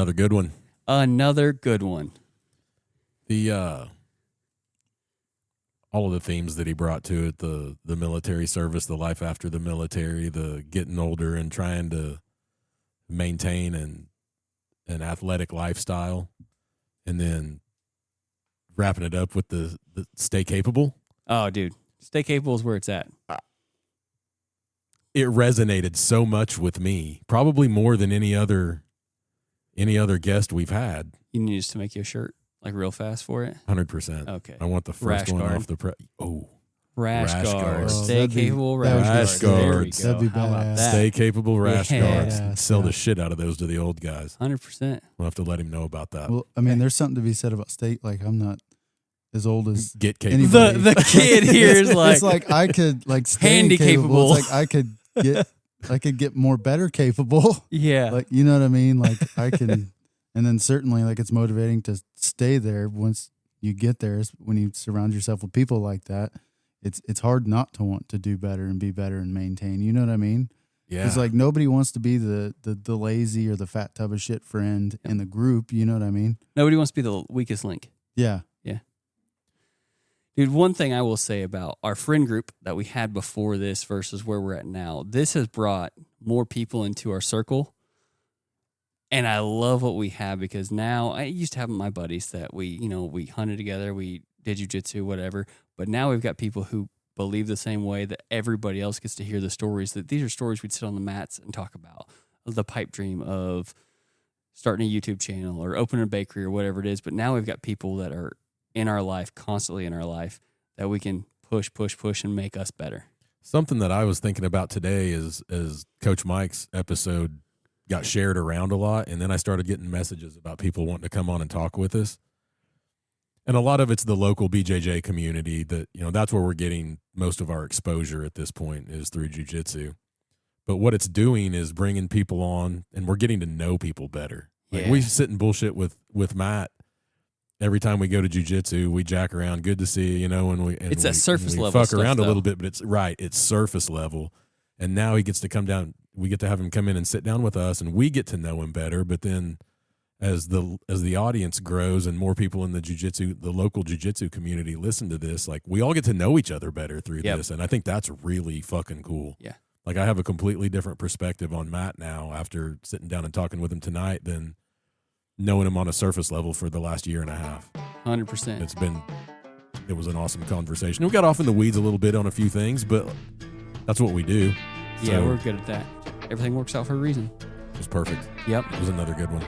Another good one. Another good one. The all of the themes that he brought to it, the military service, the life after the military, the getting older and trying to maintain an athletic lifestyle, and then wrapping it up with the stay capable. Oh, dude. Stay capable is where it's at. It resonated so much with me, probably more than any other guest we've had. You need us to make you a shirt, like real fast for it? 100%. Okay. I want the first Rash one guard. off the Rash guard. guard. Oh, Stay capable rash Rash guard. There we guards. go. That'd be How about badass. that? Stay capable rash guards. Yeah. Sell Yeah. the shit out of those to the old guys. 100%. We'll have to let him know about that. Well, I mean, there's something to be said about state. Like, I'm not as old as Get capable. anybody. The kid here is like, it's like I could like stay handy capable. It's like I could get more better capable. yeah. Like, you know what I mean? Like I can, and then certainly like it's motivating to stay there once you get there. Is when you surround yourself with people like that, it's hard not to want to do better and be better and maintain. You know what I mean? Yeah. It's like nobody wants to be the lazy or the fat tub of shit friend in the group. You know what I mean? Nobody wants to be the weakest link. Yeah. Dude, one thing I will say about our friend group that we had before this versus where we're at now, this has brought more people into our circle. And I love what we have because now I used to have my buddies that we hunted together, we did jujitsu, whatever. But now we've got people who believe the same way that everybody else gets to hear the stories, that these are stories we'd sit on the mats and talk about. The pipe dream of starting a YouTube channel or opening a bakery or whatever it is. But now we've got people that are in our life, constantly in our life, that we can push and make us better. Something that I was thinking about today is as Coach Mike's episode got shared around a lot, and then I started getting messages about people wanting to come on and talk with us. And a lot of it's the local BJJ community that, that's where we're getting most of our exposure at this point is through jiu-jitsu. But what it's doing is bringing people on, and we're getting to know people better. Like we sit and bullshit with Matt. Every time we go to jiu-jitsu, we jack around. Good to see you, It's that surface level fuck stuff, around though. a little bit, but it's surface level. And now he gets to come down. We get to have him come in and sit down with us, and we get to know him better. But then, as the audience grows and more people in the local jiu-jitsu community listen to this, like we all get to know each other better through this, and I think that's really fucking cool. Yeah, like I have a completely different perspective on Matt now after sitting down and talking with him tonight than knowing him on a surface level for the last year and a half. 100%. It was an awesome conversation. We got off in the weeds a little bit on a few things, but that's what we do. Yeah, So, we're good at that. Everything works out for a reason. it was perfect. Yep. It was another good one.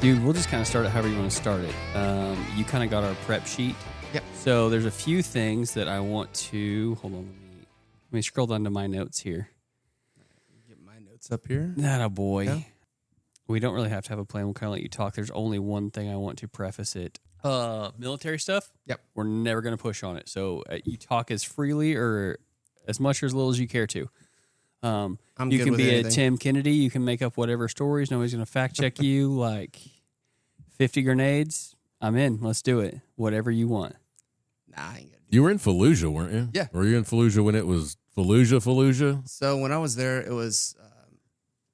Dude, we'll just kind of start it however you want to start it. You kind of got our prep sheet. Yep. So there's a few things that I want to, hold on, let me scroll down to my notes here. Get my notes up here. That a boy. Yeah. We don't really have to have a plan. We'll kind of let you talk. There's only one thing I want to preface it. Military stuff. Yep. We're never going to push on it. So you talk as freely or as much or as little as you care to. I'm You good can with be anything. a Tim Kennedy. You can make up whatever stories. Nobody's going to fact check you. Like 50 grenades. I'm in. Let's do it. Whatever you want. Nah, I ain't gonna do You were in Fallujah, weren't you? Yeah. Were you in Fallujah when it was Fallujah? So when I was there, it was,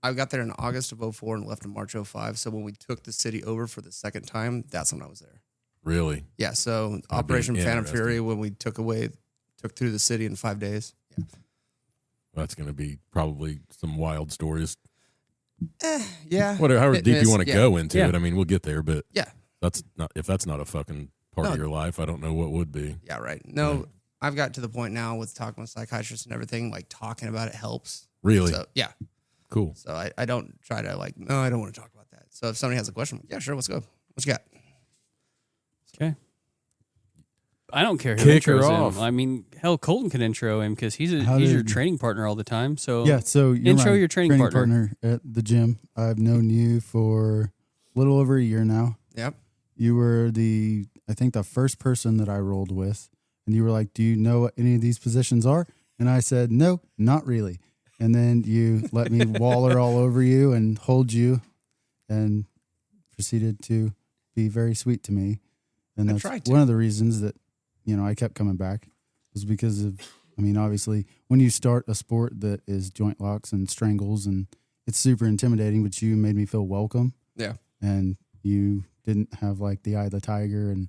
I got there in August of 04 and left in March 05. So when we took the city over for the second time, that's when I was there. Really? Yeah. So That'd Operation be Phantom interesting. Fury, when we took through the city in 5 days. Yeah. That's going to be probably some wild stories. Yeah. However Hit deep miss, you want to yeah. go into Yeah. it. I mean, we'll get there, but Yeah. if that's not a fucking part of No. your life, I don't know what would be. Yeah, right. No, Yeah. I've got to the point now with talking with psychiatrists and everything, like talking about it helps. Really? So, yeah. Cool. So I don't try to no, I don't want to talk about that. So if somebody has a question, I'm like, yeah, sure, let's go. What you got? Okay. I don't care who Kick her intros off. him. I mean, hell, Colton can intro him because he's How your did- training partner all the time. So Yeah, so you're intro my your training partner. at the gym. I've known you for a little over a year now. Yep. You were I think the first person that I rolled with, and you were like, "Do you know what any of these positions are?" And I said, "No, not really." And then you let me waller all over you and hold you, and proceeded to be very sweet to me. And I that's tried to. one of the reasons that, I kept coming back, was because of, obviously when you start a sport that is joint locks and strangles, and it's super intimidating, but you made me feel welcome. Yeah. And you didn't have like the eye of the tiger and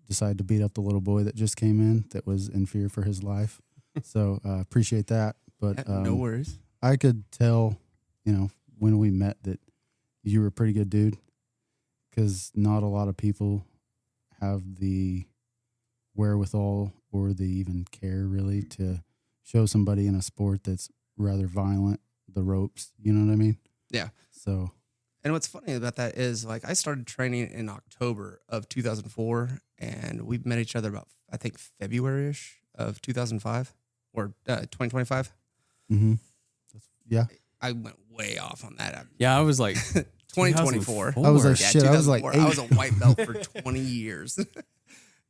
decide to beat up the little boy that just came in that was in fear for his life. So appreciate that. But No worries. I could tell, when we met that you were a pretty good dude, because not a lot of people have the wherewithal or the even care really to show somebody in a sport that's rather violent, the ropes, you know what I mean? Yeah. So, And what's funny about that is, like, I started training in October of 2004, and we met each other about, I think, February-ish of 2005 or 2025. mm-hmm. Yeah. I went way off on that. Yeah, I was like 2024. I was like, Yeah, shit, I was like 2004. I was a white belt for 20 years.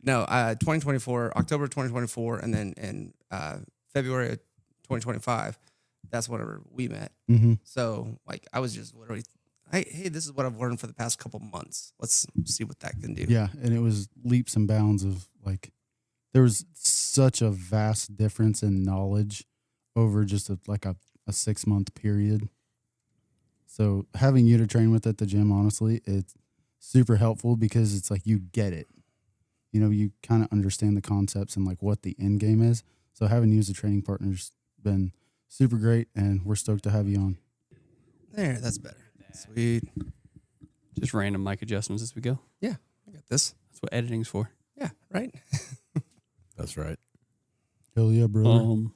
No, 2024, October 2024, and then in February of 2025, that's whenever we met. Mm-hmm. So, like, I was just literally, hey, this is what I've learned for the past couple months. Let's see what that can do. Yeah. And it was leaps and bounds of like, there was such a vast difference in knowledge over just a 6-month period. So having you to train with at the gym, honestly, it's super helpful because it's like you get it. You kind of understand the concepts and like what the end game is. So having you as a training partner's been super great, and we're stoked to have you on. There, that's better. Sweet. Just random mic adjustments as we go. Yeah, I got this. That's what editing's for. Yeah, right. That's right. Hell yeah, brother.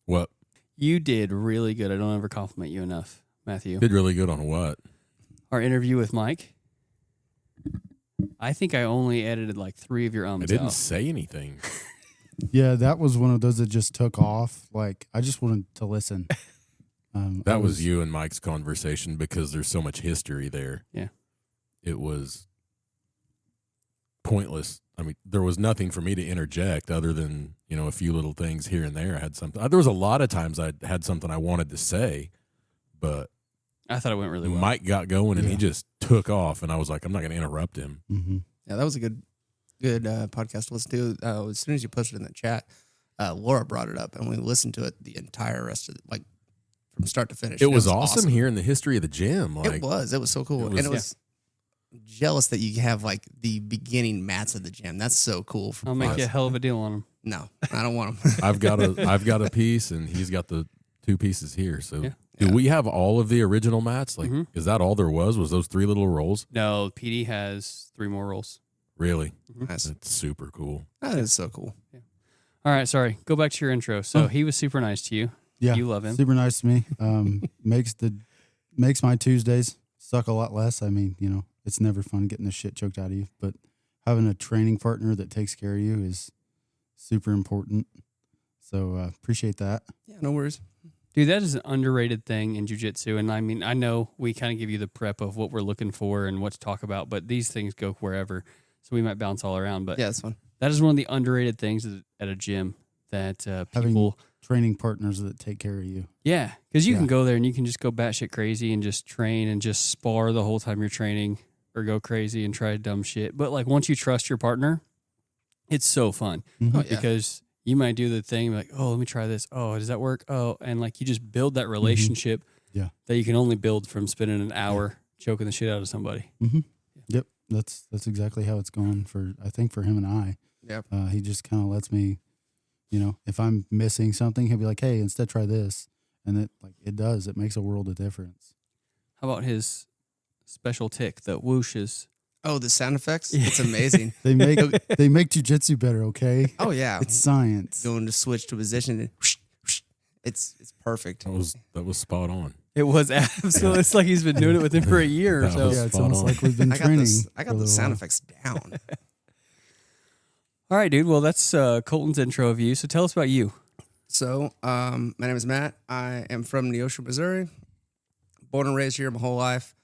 What? You did really good. I don't ever compliment you enough, Matthew. Did really good on what? Our interview with Mike. I think I only edited like 3 of your ums I didn't out. say anything. Yeah, that was one of those that just took off. Like, I just wanted to listen. That was you and Mike's conversation because there's so much history there. Yeah. It was pointless. I mean, there was nothing for me to interject other than, a few little things here and there. I had something. There was a lot of times I had something I wanted to say, but I thought it went really well. Mike got going and he Yeah. just took off, and I was like, I'm not going to interrupt him. Mm-hmm. Yeah, that was a good podcast to listen to. As soon as you posted in the chat, Laura brought it up, and we listened to it the entire rest of it, like from start to finish. It And was awesome hearing the history of the gym. It was so cool. And it was jealous that you have like the beginning mats of the gym. That's so cool. I'll make you a hell of a deal on them. No, I don't want them. I've got a piece, and he's got the 2 pieces here. So Yeah. do we have all of the original mats? Like, Mhm. is that all there was those 3 little rolls? No, PD has 3 more rolls. Really? Nice. That's super cool. That is so cool. All right, sorry. Go back to your intro. So he was super nice to you. Yeah, You love him. Super nice to me. Makes my Tuesdays suck a lot less. I mean, it's never fun getting the shit choked out of you, but having a training partner that takes care of you is super important. So appreciate that. Yeah, no worries. Dude, that is an underrated thing in jiu-jitsu. And I mean, I know we kind of give you the prep of what we're looking for and what to talk about, but these things go wherever. So we might bounce all around. But Yeah, that's fun. that is one of the underrated things at a gym that people... Training partners that take care of you. Yeah, because you Yeah. can go there and you can just go batshit crazy and just train and just spar the whole time you're training or go crazy and try dumb shit. But like once you trust your partner, it's so fun Mhm. Oh, yeah. because you might do the thing like, oh, let me try this. Oh, does that work? Oh, and like you just build that relationship Yeah. that you can only build from spending an hour choking the shit out of somebody. Mm-hmm. Yep, that's exactly how it's going for him and I. Yep. He just kind of lets me, if I'm missing something, he'll be like, "Hey, instead try this," and it does. It makes a world of difference. How about his special tick, the whooshes? Oh, the sound effects? Yeah. It's amazing. They make jujitsu better. Okay, Oh, yeah. it's science. Going to switch to position. And it's perfect. That was spot on. It was absolutely. It's like he's been doing it with him for a year or That so. was Yeah, it's spot almost on. like we've been training. I for got a the little sound while. effects down. All right, dude. Well, that's Colton's intro of you. So tell us about you. So, my name is Matt. I am from Neosho, Missouri. Born and raised here my whole life.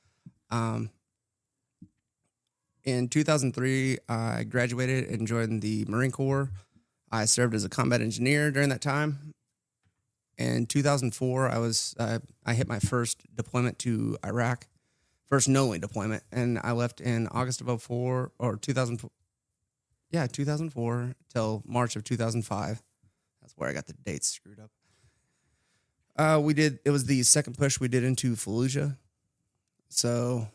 In 2003, I graduated and joined the Marine Corps. I served as a combat engineer during that time. In 2004, I hit my first deployment to Iraq, first knowing deployment, and I left in August of 04 or 2004. Yeah, 2004 till March of 2005. That's where I got the dates screwed up. It was the second push we did into Fallujah. So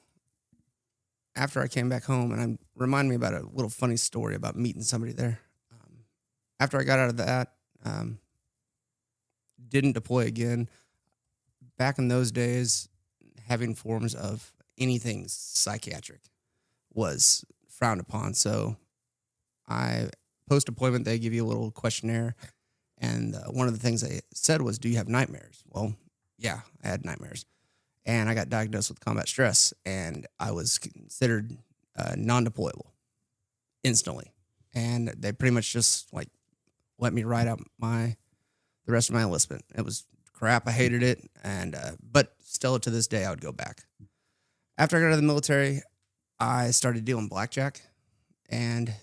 after I came back home, and remind me about a little funny story about meeting somebody there. After I got out of that, didn't deploy again. Back in those days, having forms of anything psychiatric was frowned upon. So post-deployment, they give you a little questionnaire. And one of the things they said was, do you have nightmares? Well, yeah, I had nightmares. And I got diagnosed with combat stress, and I was considered non-deployable instantly. And they pretty much just like let me ride out the rest of my enlistment. It was crap. I hated it. And but still to this day, I would go back. After I got out of the military, I started dealing blackjack, and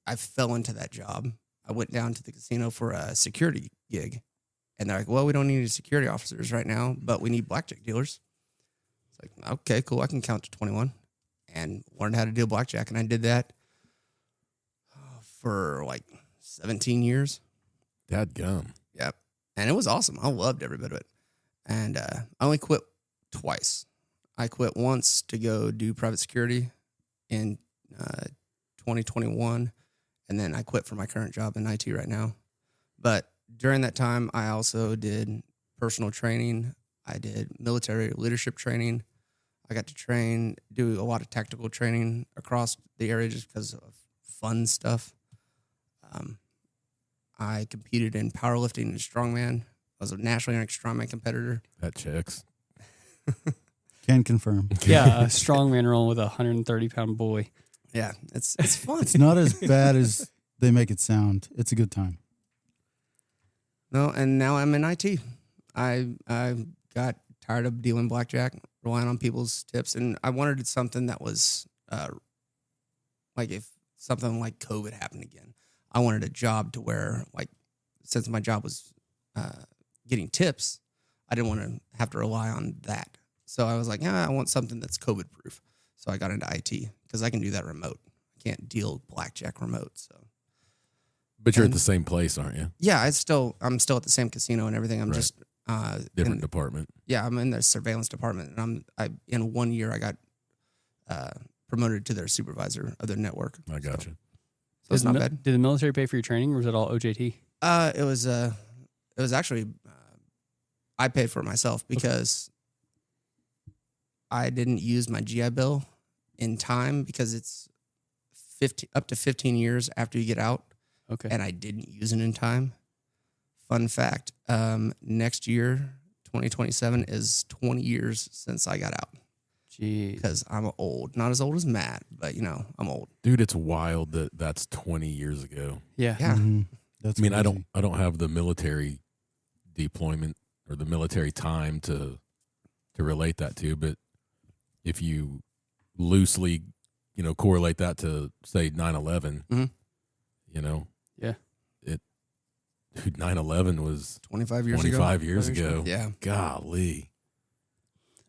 I fell into that job. I went down to the casino for a security gig, and they're like, well, we don't need any security officers right now, but we need blackjack dealers. It's like, okay, cool. I can count to 21 and learned how to deal blackjack. And I did that for like 17 years. Dadgum. Yep. And it was awesome. I loved every bit of it. And I only quit twice. I quit once to go do private security in 2021. And then I quit for my current job in IT right now. But during that time, I also did personal training. I did military leadership training. I got to do a lot of tactical training across the area just because of fun stuff. I competed in powerlifting and strongman. I was a nationally ranked strongman competitor. That checks. Can confirm. Yeah, a strongman rolling with a 130-pound boy. Yeah, it's fun. It's not as bad as they make it sound. It's a good time. No, and now I'm in IT. I got tired of dealing blackjack, relying on people's tips, and I wanted something that was like if something like COVID happened again. I wanted a job to where, like, since my job was getting tips, I didn't want to have to rely on that. So I was like, yeah, I want something that's COVID proof. So I got into IT because I can do that remote. I can't deal blackjack remote. So, But you're at the same place, aren't you? yeah, I'm still at the same casino and everything. I'm Right. just Different department. Yeah, I'm in their surveillance department, and in 1 year I got promoted to their supervisor of their network. I got you. So it's not bad. Did the military pay for your training, or was it all OJT? It was actually I paid for it myself because I didn't use my GI Bill in time because it's up to 15 years after you get out. Okay. And I didn't use it in time. Fun fact, next year, 2027, is 20 years since I got out. Jeez. Because I'm old. Not as old as Matt, but, I'm old. Dude, it's wild that that's 20 years ago. Yeah. Yeah. That's I mean, crazy. I don't have the military deployment or the military time to relate that to, but if you loosely, correlate that to say 9/11, Mhm. Yeah. 9/11 was 25 years ago. 25 years ago. Yeah. Golly.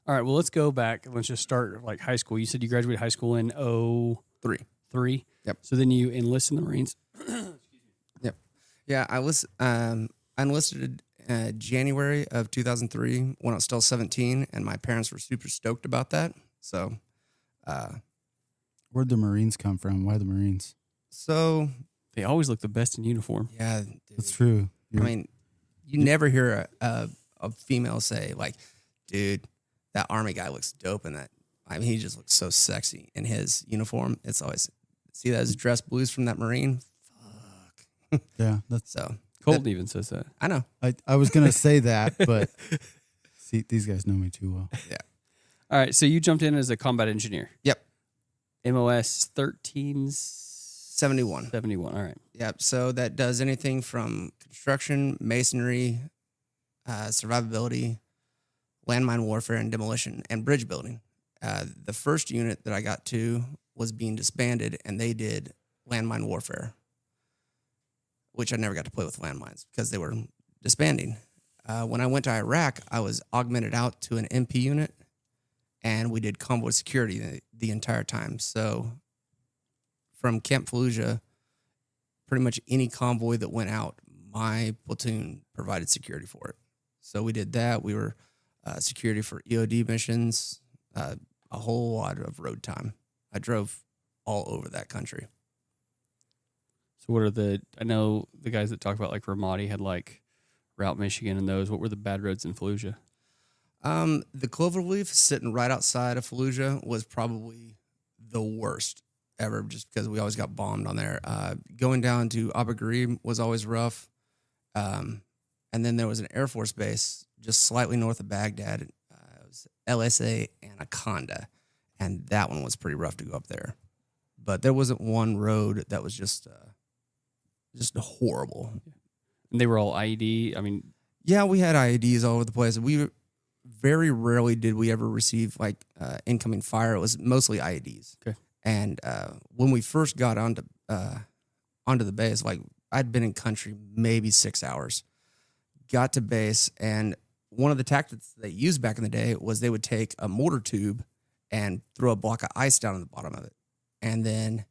All right. Well, let's go back. Let's just start like high school. You said you graduated high school in 03. Yep. So then you enlisted in the Marines. Yep. Yeah, I enlisted January of 2003 when I was still 17, and my parents were super stoked about that. So, Where'd the Marines come from? Why the Marines? They always look the best in uniform. Yeah, dude. That's true. I mean, you never hear a female say like, "Dude, that Army guy looks dope," and he just looks so sexy in his uniform. It's always see those dress blues from that Marine. Fuck. Yeah, that's. So Colton even says that. I know. I was gonna say that, but see, these guys know me too well. Yeah. All right. So you jumped in as a combat engineer. Yep. MOS 1371. 71. All right. Yep. So that does anything from construction, masonry, survivability, landmine warfare and demolition, and bridge building. The first unit that I got to was being disbanded, and they did landmine warfare, which I never got to play with landmines because they were disbanding. When I went to Iraq, I was augmented out to an MP unit, and we did convoy security the entire time. So from Camp Fallujah, pretty much any convoy that went out, my platoon provided security for it. So we did that. We were security for EOD missions, a whole lot of road time. I drove all over that country. So what are I know the guys that talk about like Ramadi had like Route Michigan and those. What were the bad roads in Fallujah? The Cloverleaf sitting right outside of Fallujah was probably the worst ever, just because we always got bombed on there. Going down to Abu Ghraib was always rough. And then there was an Air Force base just slightly north of Baghdad. It was LSA Anaconda, and that one was pretty rough to go up there. But there wasn't one road that was just horrible. And they were all IED. I mean, yeah, we had IEDs all over the place. We very rarely did we ever receive like incoming fire. It was mostly IEDs. Okay. And when we first got onto the base, like I'd been in country maybe 6 hours. Got to base, and one of the tactics they used back in the day was they would take a mortar tube and throw a block of ice down on the bottom of it, and then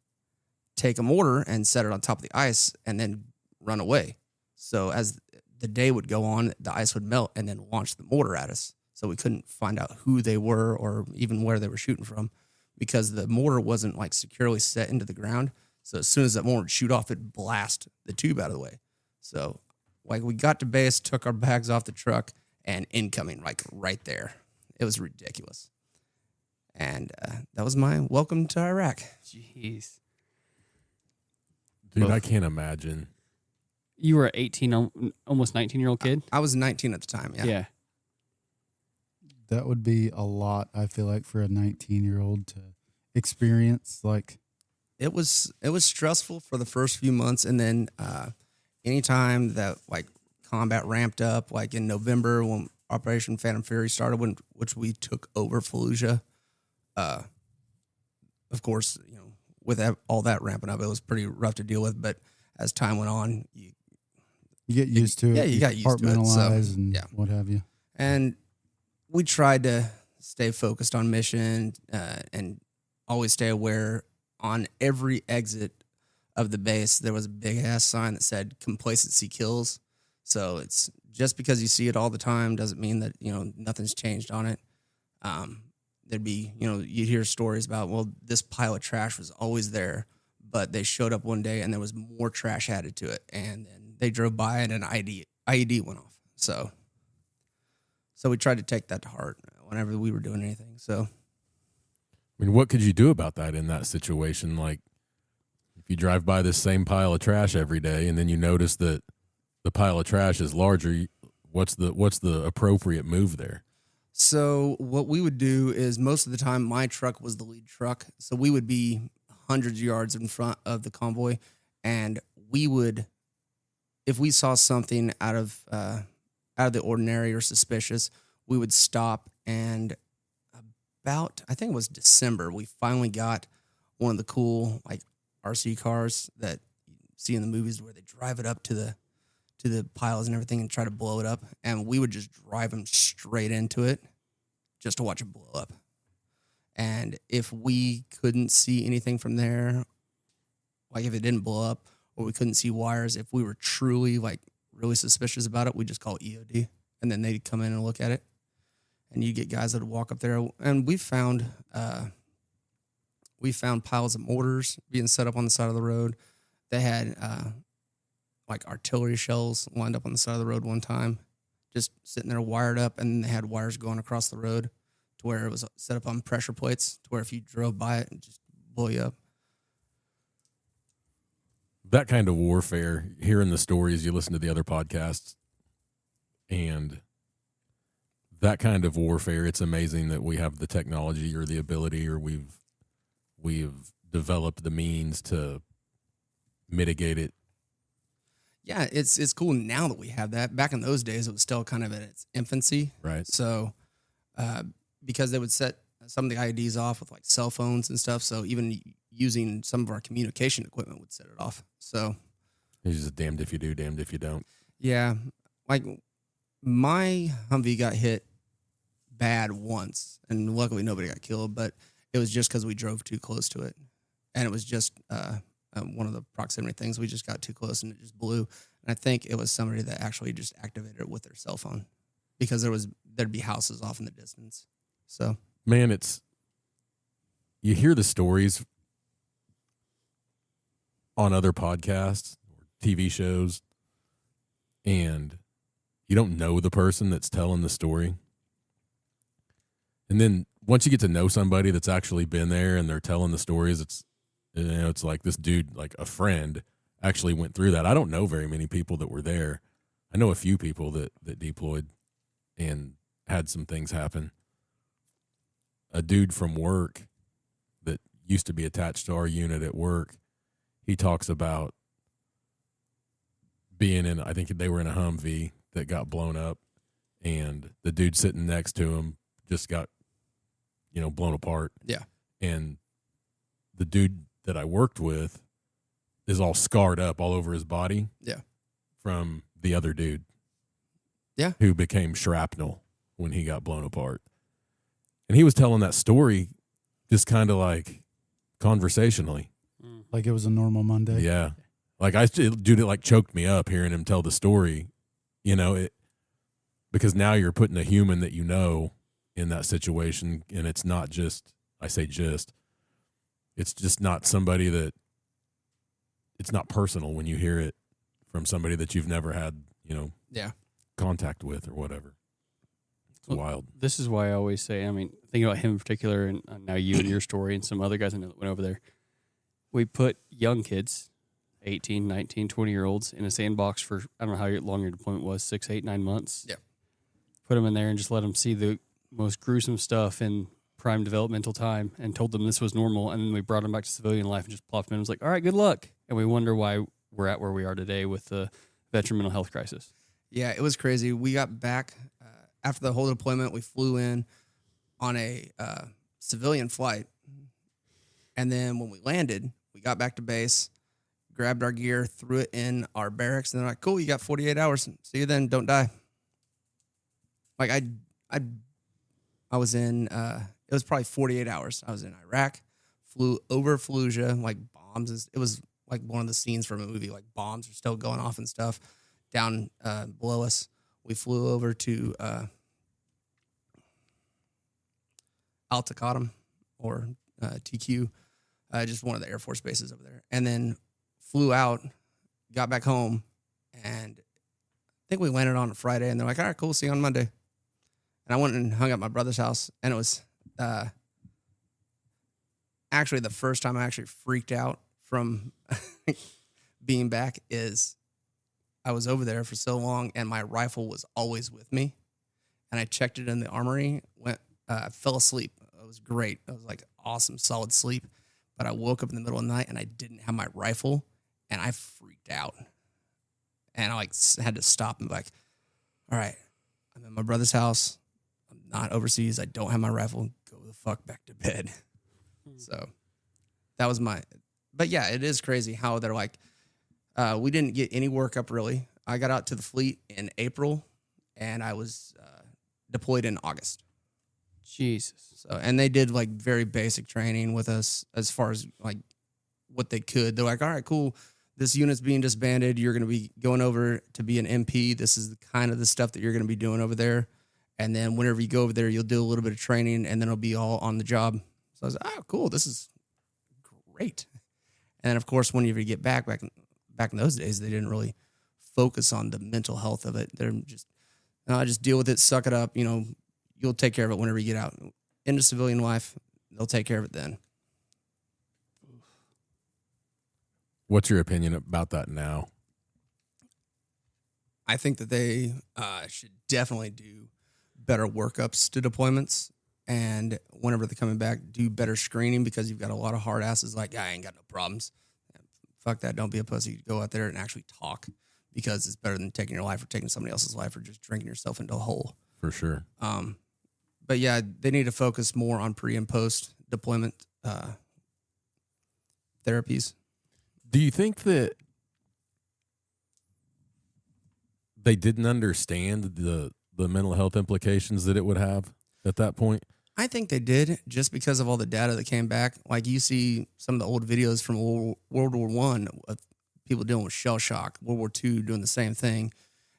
take a mortar and set it on top of the ice and then run away. So as the day would go on, the ice would melt and then launch the mortar at us. So we couldn't find out who they were or even where they were shooting from, because the mortar wasn't like securely set into the ground. So as soon as that mortar would shoot off, it'd blast the tube out of the way. So like we got to base, took our bags off the truck, and incoming like right there. It was ridiculous. And that was my welcome to Iraq. jeez. Dude, I can't imagine. You were an 18, almost 19-year-old kid? I was 19 at the time. Yeah. Yeah. That would be a lot, I feel like, for a 19-year-old to experience. Like, It was stressful for the first few months, and then anytime that like combat ramped up, like in November when Operation Phantom Fury started, which we took over Fallujah, of course, you know, with all that ramping up, it was pretty rough to deal with. But as time went on, you you get used to it. Yeah, you got used to it. Compartmentalize So, and yeah. what have you. And we tried to stay focused on mission and always stay aware. On every exit of the base, there was a big ass sign that said "Complacency kills." So it's just because you see it all the time doesn't mean that, you know, nothing's changed on it. There'd be, you know, you'd hear stories about, well, this pile of trash was always there, but they showed up one day and there was more trash added to it, and then they drove by and an IED went off. So we tried to take that to heart whenever we were doing anything. So. I mean, what could you do about that in that situation? Like, if you drive by this same pile of trash every day and then you notice that the pile of trash is larger, what's the appropriate move there? So what we would do is most of the time my truck was the lead truck. So we would be hundreds of yards in front of the convoy, and we would, if we saw something out of the ordinary or suspicious, we would stop. And I think it was December, we finally got one of the cool like RC cars that you see in the movies where they drive it up to the piles and everything and try to blow it up. And we would just drive them straight into it just to watch it blow up. And if we couldn't see anything from there, like if it didn't blow up or we couldn't see wires, if we were truly like really suspicious about it, we'd just call EOD, and then they'd come in and look at it. And you get guys that would walk up there, and we found piles of mortars being set up on the side of the road. They had like artillery shells lined up on the side of the road one time, just sitting there wired up, and they had wires going across the road to where it was set up on pressure plates to where if you drove by it, it just blow you up. That kind of warfare, hearing the stories, you listen to the other podcasts, and that kind of warfare, it's amazing that we have the technology or the ability, or we've developed the means to mitigate it. Yeah, it's cool now that we have that. Back in those days, it was still kind of in its infancy. Right. So because they would set some of the IEDs off with like cell phones and stuff. So even using some of our communication equipment would set it off. So It's just damned if you do, damned if you don't. yeah, like my Humvee got hit bad once, and luckily nobody got killed, but it was just because we drove too close to it. And it was just one of the proximity things. We just got too close and it just blew. And I think it was somebody that actually just activated it with their cell phone because there'd be houses off in the distance. So, Man, you hear the stories on other podcasts or TV shows, and you don't know the person that's telling the story. And then once you get to know somebody that's actually been there and they're telling the stories, it's like this dude, like a friend, actually went through that. I don't know very many people that were there. I know a few people that deployed and had some things happen. A dude from work that used to be attached to our unit at work, he talks about being in, I think they were in a Humvee that got blown up, and the dude sitting next to him just got, blown apart. yeah. And the dude that I worked with is all scarred up all over his body. Yeah. From the other dude. Yeah. Who became shrapnel when he got blown apart. And he was telling that story just kind of like conversationally. Like it was a normal Monday. Yeah. Like dude, it like choked me up hearing him tell the story, because now you're putting a human that you know in that situation. And it's not just, it's just not somebody that, it's not personal when you hear it from somebody that you've never had, Yeah. contact with or whatever. It's wild. This is why I always say, thinking about him in particular, and now you and your story and some other guys I know that went over there. We put young kids, 18, 19, 20-year-olds, in a sandbox for, I don't know how long your deployment was, 6, 8, 9 months. Yeah. Put them in there and just let them see the most gruesome stuff in prime developmental time and told them this was normal. And then we brought them back to civilian life and just plopped them in. It was like, all right, good luck. And we wonder why we're at where we are today with the veteran mental health crisis. Yeah, it was crazy. We got back after the whole deployment. We flew in on a civilian flight. And then when we landed, we got back to base, grabbed our gear, threw it in our barracks, and they're like, cool, you got 48 hours. See you then. Don't die. Like I was in, it was probably 48 hours. I was in Iraq, flew over Fallujah, like bombs. It was like one of the scenes from a movie, like bombs are still going off and stuff down below us. We flew over to Al Taqaddum or TQ, just one of the Air Force bases over there. And then flew out, got back home, and I think we landed on a Friday, and they're like, all right, cool, see you on Monday. And I went and hung at my brother's house, and it was actually the first time I actually freaked out from being back is I was over there for so long, and my rifle was always with me. And I checked it in the armory, fell asleep. It was great. It was like awesome, solid sleep. But I woke up in the middle of the night, and I didn't have my rifle, and I freaked out. And I had to stop and be like, all right, I'm at my brother's house. I'm not overseas. I don't have my rifle. Go the fuck back to bed. So that was but yeah, it is crazy how they're like, we didn't get any work up really. I got out to the fleet in April, and I was deployed in August. Jesus. So, and they did like very basic training with us as far as like what they could. They're like, all right, cool. This unit's being disbanded. You're going to be going over to be an MP. This is the stuff that you're going to be doing over there. And then whenever you go over there, you'll do a little bit of training, and then it'll be all on the job. So I was like, oh, cool. This is great. And then, of course, when you get back in those days, they didn't really focus on the mental health of it. They're just deal with it, suck it up. You'll take care of it whenever you get out into civilian life. They'll take care of it then. What's your opinion about that now? I think that they should definitely do better workups to deployments, and whenever they're coming back, do better screening, because you've got a lot of hard asses like, I ain't got no problems. Fuck that. Don't be a pussy. Go out there and actually talk, because it's better than taking your life or taking somebody else's life or just drinking yourself into a hole. For sure. But yeah, they need to focus more on pre and post deployment therapies. Do you think that they didn't understand the mental health implications that it would have at that point? I think they did, just because of all the data that came back. Like, you see some of the old videos from World War I of people dealing with shell shock, World War II doing the same thing.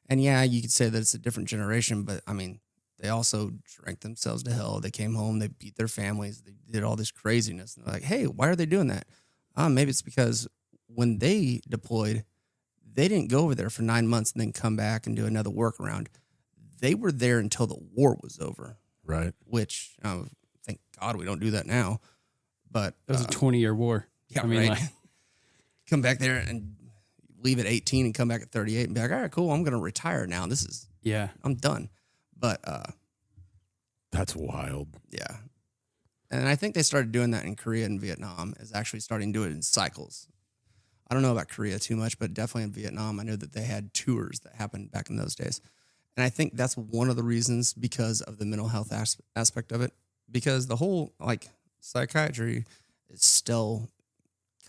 And yeah, you could say that it's a different generation, but I mean, they also drank themselves to hell. They came home, they beat their families, they did all this craziness. And they're like, hey, why are they doing that? Maybe it's because when they deployed, they didn't go over there for 9 months and then come back and do another workaround. They were there until the war was over. Right. Which, thank God we don't do that now. But It was a 20-year war. yeah, I mean, right. like, Come back there and leave at 18 and come back at 38 and be like, all right, cool, I'm going to retire now. yeah. I'm done. But That's wild. yeah. And I think they started doing that in Korea and Vietnam, is actually starting to do it in cycles. I don't know about Korea too much, but definitely in Vietnam, I know that they had tours that happened back in those days. And I think that's one of the reasons, because of the mental health aspect of it, because the whole, like, psychiatry is still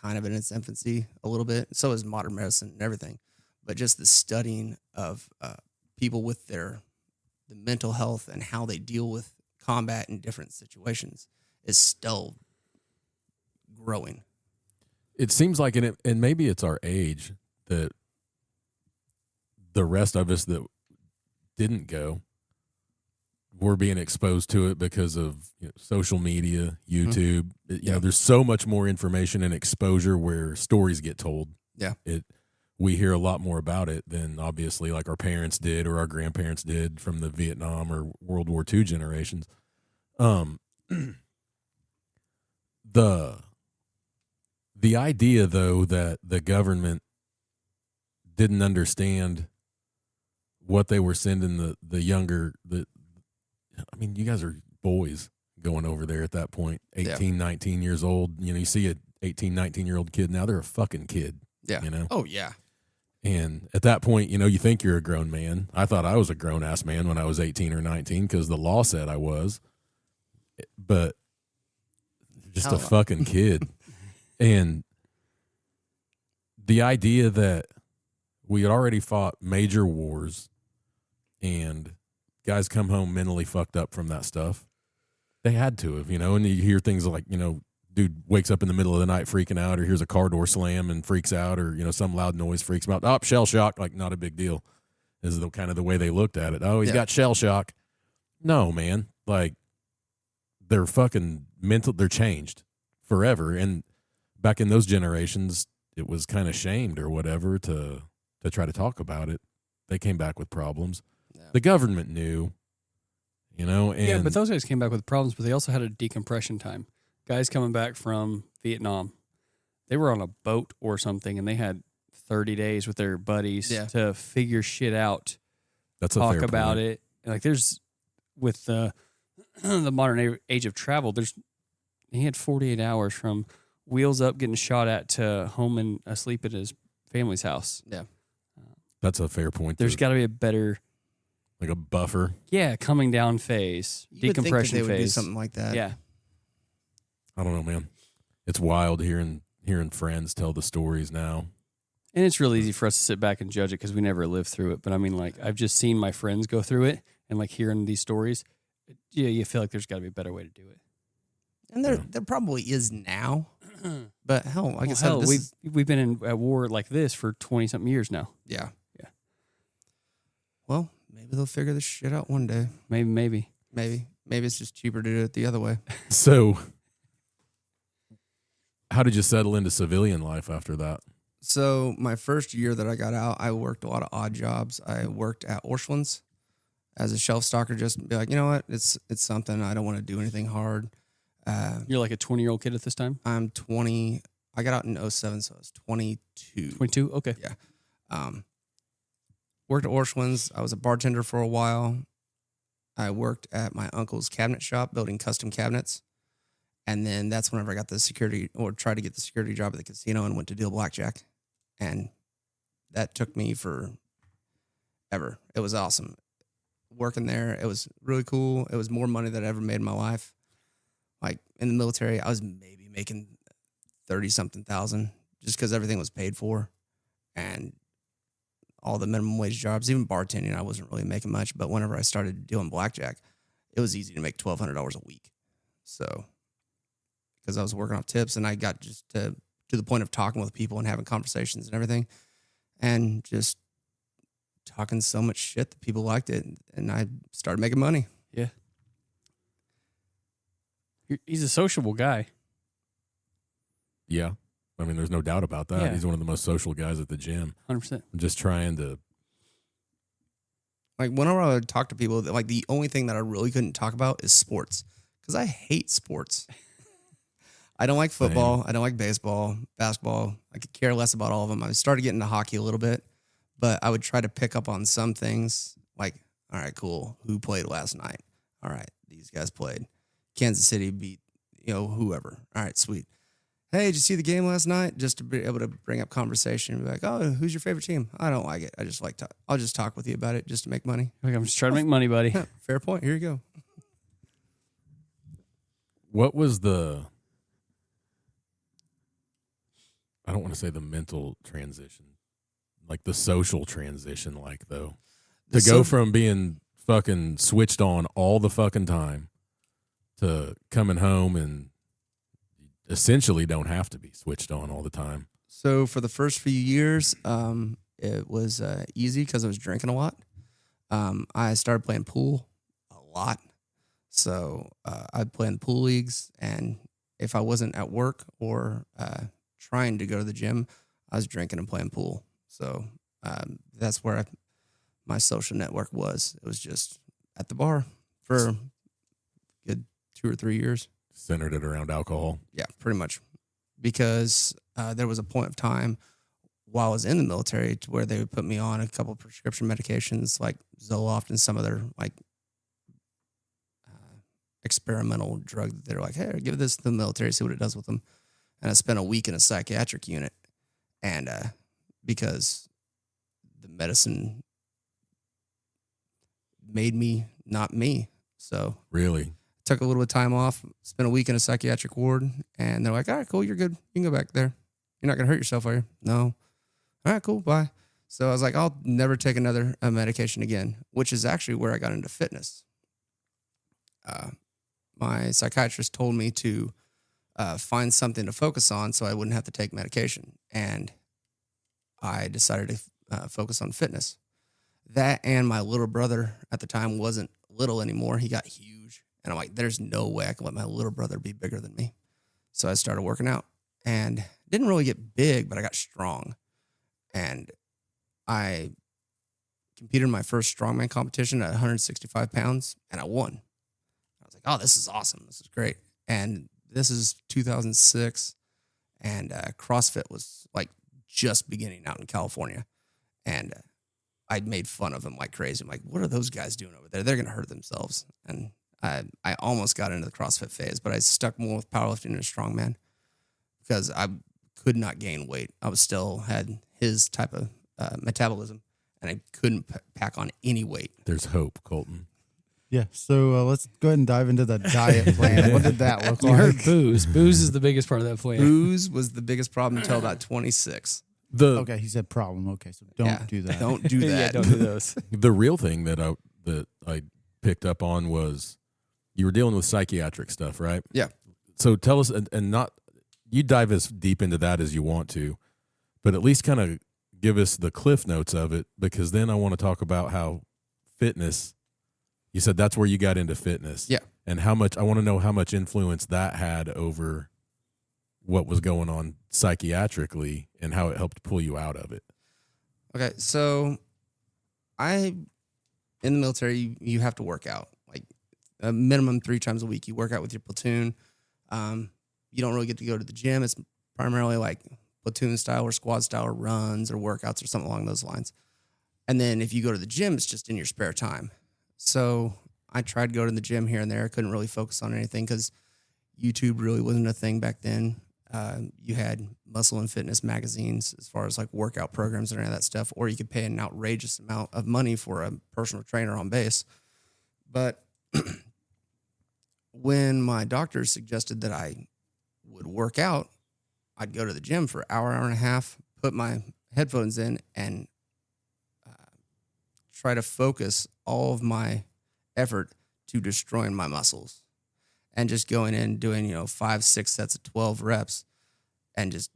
kind of in its infancy a little bit. So is modern medicine and everything. But just the studying of people with the mental health and how they deal with combat in different situations is still growing. It seems like, and maybe it's our age, that the rest of us that didn't go, we're being exposed to it because of social media, YouTube. There's so much more information and exposure where stories get told. Yeah. We hear a lot more about it than obviously like our parents did or our grandparents did from the Vietnam or World War II generations. The idea, though, that the government didn't understand what they were sending the younger, I mean, you guys are boys going over there at that point, 18, 19 years old. You see a 18, 19-year-old kid now, they're a fucking kid. Yeah. Oh, yeah. And at that point, you think you're a grown man. I thought I was a grown-ass man when I was 18 or 19 because the law said I was. But just a fucking kid. And the idea that we had already fought major wars and guys come home mentally fucked up from that stuff. They had to have, and you hear things like, dude wakes up in the middle of the night freaking out, or hears a car door slam and freaks out, or, some loud noise freaks him out. Oh, shell shock, like not a big deal. Is the kind of the way they looked at it. Oh, he's got shell shock. No, man. Like, they're fucking mental, they're changed forever. And back in those generations, it was kind of shamed or whatever to try to talk about it. They came back with problems. Yeah. The government knew, and yeah, but those guys came back with problems, but they also had a decompression time. Guys coming back from Vietnam, they were on a boat or something, and they had 30 days with their buddies to figure shit out. That's a talk fair about point. it. Like, there's with the modern age of travel, he had 48 hours from wheels up, getting shot at, to home and asleep at his family's house. Yeah. That's a fair point. There's got to be a better, like a buffer. Yeah, coming down phase, you decompression would think that they would do phase. something like that. Yeah. I don't know, man. It's wild hearing friends tell the stories now. And it's really easy for us to sit back and judge it because we never lived through it. But I mean, like, I've just seen my friends go through it, and like hearing these stories, you feel like there's got to be a better way to do it. And there probably is now. But hell, like I said, we've been at war like this for 20-something years now. Yeah. Yeah. Well, maybe they'll figure this shit out one day. Maybe. Maybe it's just cheaper to do it the other way. So, how did you settle into civilian life after that? So my first year that I got out, I worked a lot of odd jobs. I worked at Orscheln's as a shelf stocker, just to be like, you know what, it's something. I don't want to do anything hard. You're like a 20-year-old kid at this time? I'm 20. I got out in 07, so I was 22. 22? Okay. Yeah. Worked at Orscheln's. I was a bartender for a while. I worked at my uncle's cabinet shop building custom cabinets. And then that's whenever I got the security, or tried to get the security job at the casino, and went to deal blackjack. And that took me forever. It was awesome. working there. It was really cool. It was more money than I ever made in my life. Like in the military, I was maybe making 30-something thousand just because everything was paid for, and all the minimum wage jobs, even bartending, I wasn't really making much. But whenever I started doing blackjack, it was easy to make $1,200 a week. So because I was working off tips, and I got just to the point of talking with people and having conversations and everything, and just talking so much shit that people liked it, and I started making money. Yeah. He's a sociable guy. Yeah. I mean, there's no doubt about that. Yeah. He's one of the most social guys at the gym. 100%. I'm just trying to. Like whenever I would talk to people, like the only thing that I really couldn't talk about is sports, because I hate sports. I don't like football. I don't like baseball, basketball. I could care less about all of them. I started getting into hockey a little bit, but I would try to pick up on some things like, all right, cool. Who played last night? All right, these guys played. Kansas City beat, whoever. All right, sweet. Hey, did you see the game last night? Just to be able to bring up conversation and be like, oh, who's your favorite team? I don't like it. I just like I'll just talk with you about it just to make money. Like, I'm just trying to make money, buddy. Fair point. Here you go. What was I don't want to say the mental transition, like the social transition, though? To go from being fucking switched on all the fucking time to coming home and essentially don't have to be switched on all the time. So for the first few years, it was easy because I was drinking a lot. I started playing pool a lot. So I'd play in pool leagues, and if I wasn't at work or trying to go to the gym, I was drinking and playing pool. So that's where my social network was. It was just at the bar for a good 2 or 3 years. Centered it around alcohol. Yeah, pretty much. Because there was a point of time while I was in the military to where they would put me on a couple of prescription medications like Zoloft and some other like experimental drug that they're like, hey, give this to the military, see what it does with them. And I spent a week in a psychiatric unit. And because the medicine made me not me. So really took a little bit of time off, spent a week in a psychiatric ward, and they're like, all right, cool, you're good. You can go back there. You're not going to hurt yourself, are you? No. All right, cool, bye. So I was like, I'll never take another medication again, which is actually where I got into fitness. My psychiatrist told me to find something to focus on so I wouldn't have to take medication. And I decided to focus on fitness. That and my little brother at the time wasn't little anymore. He got huge. And I'm like, there's no way I can let my little brother be bigger than me. So I started working out and didn't really get big, but I got strong. And I competed in my first strongman competition at 165 pounds, and I won. I was like, oh, this is awesome. This is great. And this is 2006, and CrossFit was like just beginning out in California. And I'd made fun of them like crazy. I'm like, what are those guys doing over there? They're going to hurt themselves. And I almost got into the CrossFit phase, but I stuck more with powerlifting and strongman because I could not gain weight. I was still had his type of metabolism, and I couldn't pack on any weight. There's hope, Colton. Yeah, so let's go ahead and dive into the diet plan. What did that look You like? heard booze. Booze is the biggest part of that plan. Booze was the biggest problem until about 26. Okay, he said problem. Okay, so don't do that. Don't do that. Yeah, don't do those. The real thing that I picked up on was you were dealing with psychiatric stuff, right? Yeah. So tell us, and not you dive as deep into that as you want to, but at least kind of give us the cliff notes of it, because then I want to talk about how fitness. You said that's where you got into fitness. Yeah. And I want to know how much influence that had over what was going on psychiatrically and how it helped pull you out of it. Okay, so in the military, you have to work out like a minimum 3 times a week. You work out with your platoon. You don't really get to go to the gym. It's primarily like platoon style or squad style runs or workouts or something along those lines. And then if you go to the gym, it's just in your spare time. So I tried to go to the gym here and there. I couldn't really focus on anything because YouTube really wasn't a thing back then. You had muscle and fitness magazines as far as like workout programs and any of that stuff, or you could pay an outrageous amount of money for a personal trainer on base. But when my doctor suggested that I would work out, I'd go to the gym for an hour, hour and a half, put my headphones in, and try to focus all of my effort to destroying my muscles, and just going in doing 5, 6 sets of 12 reps, and just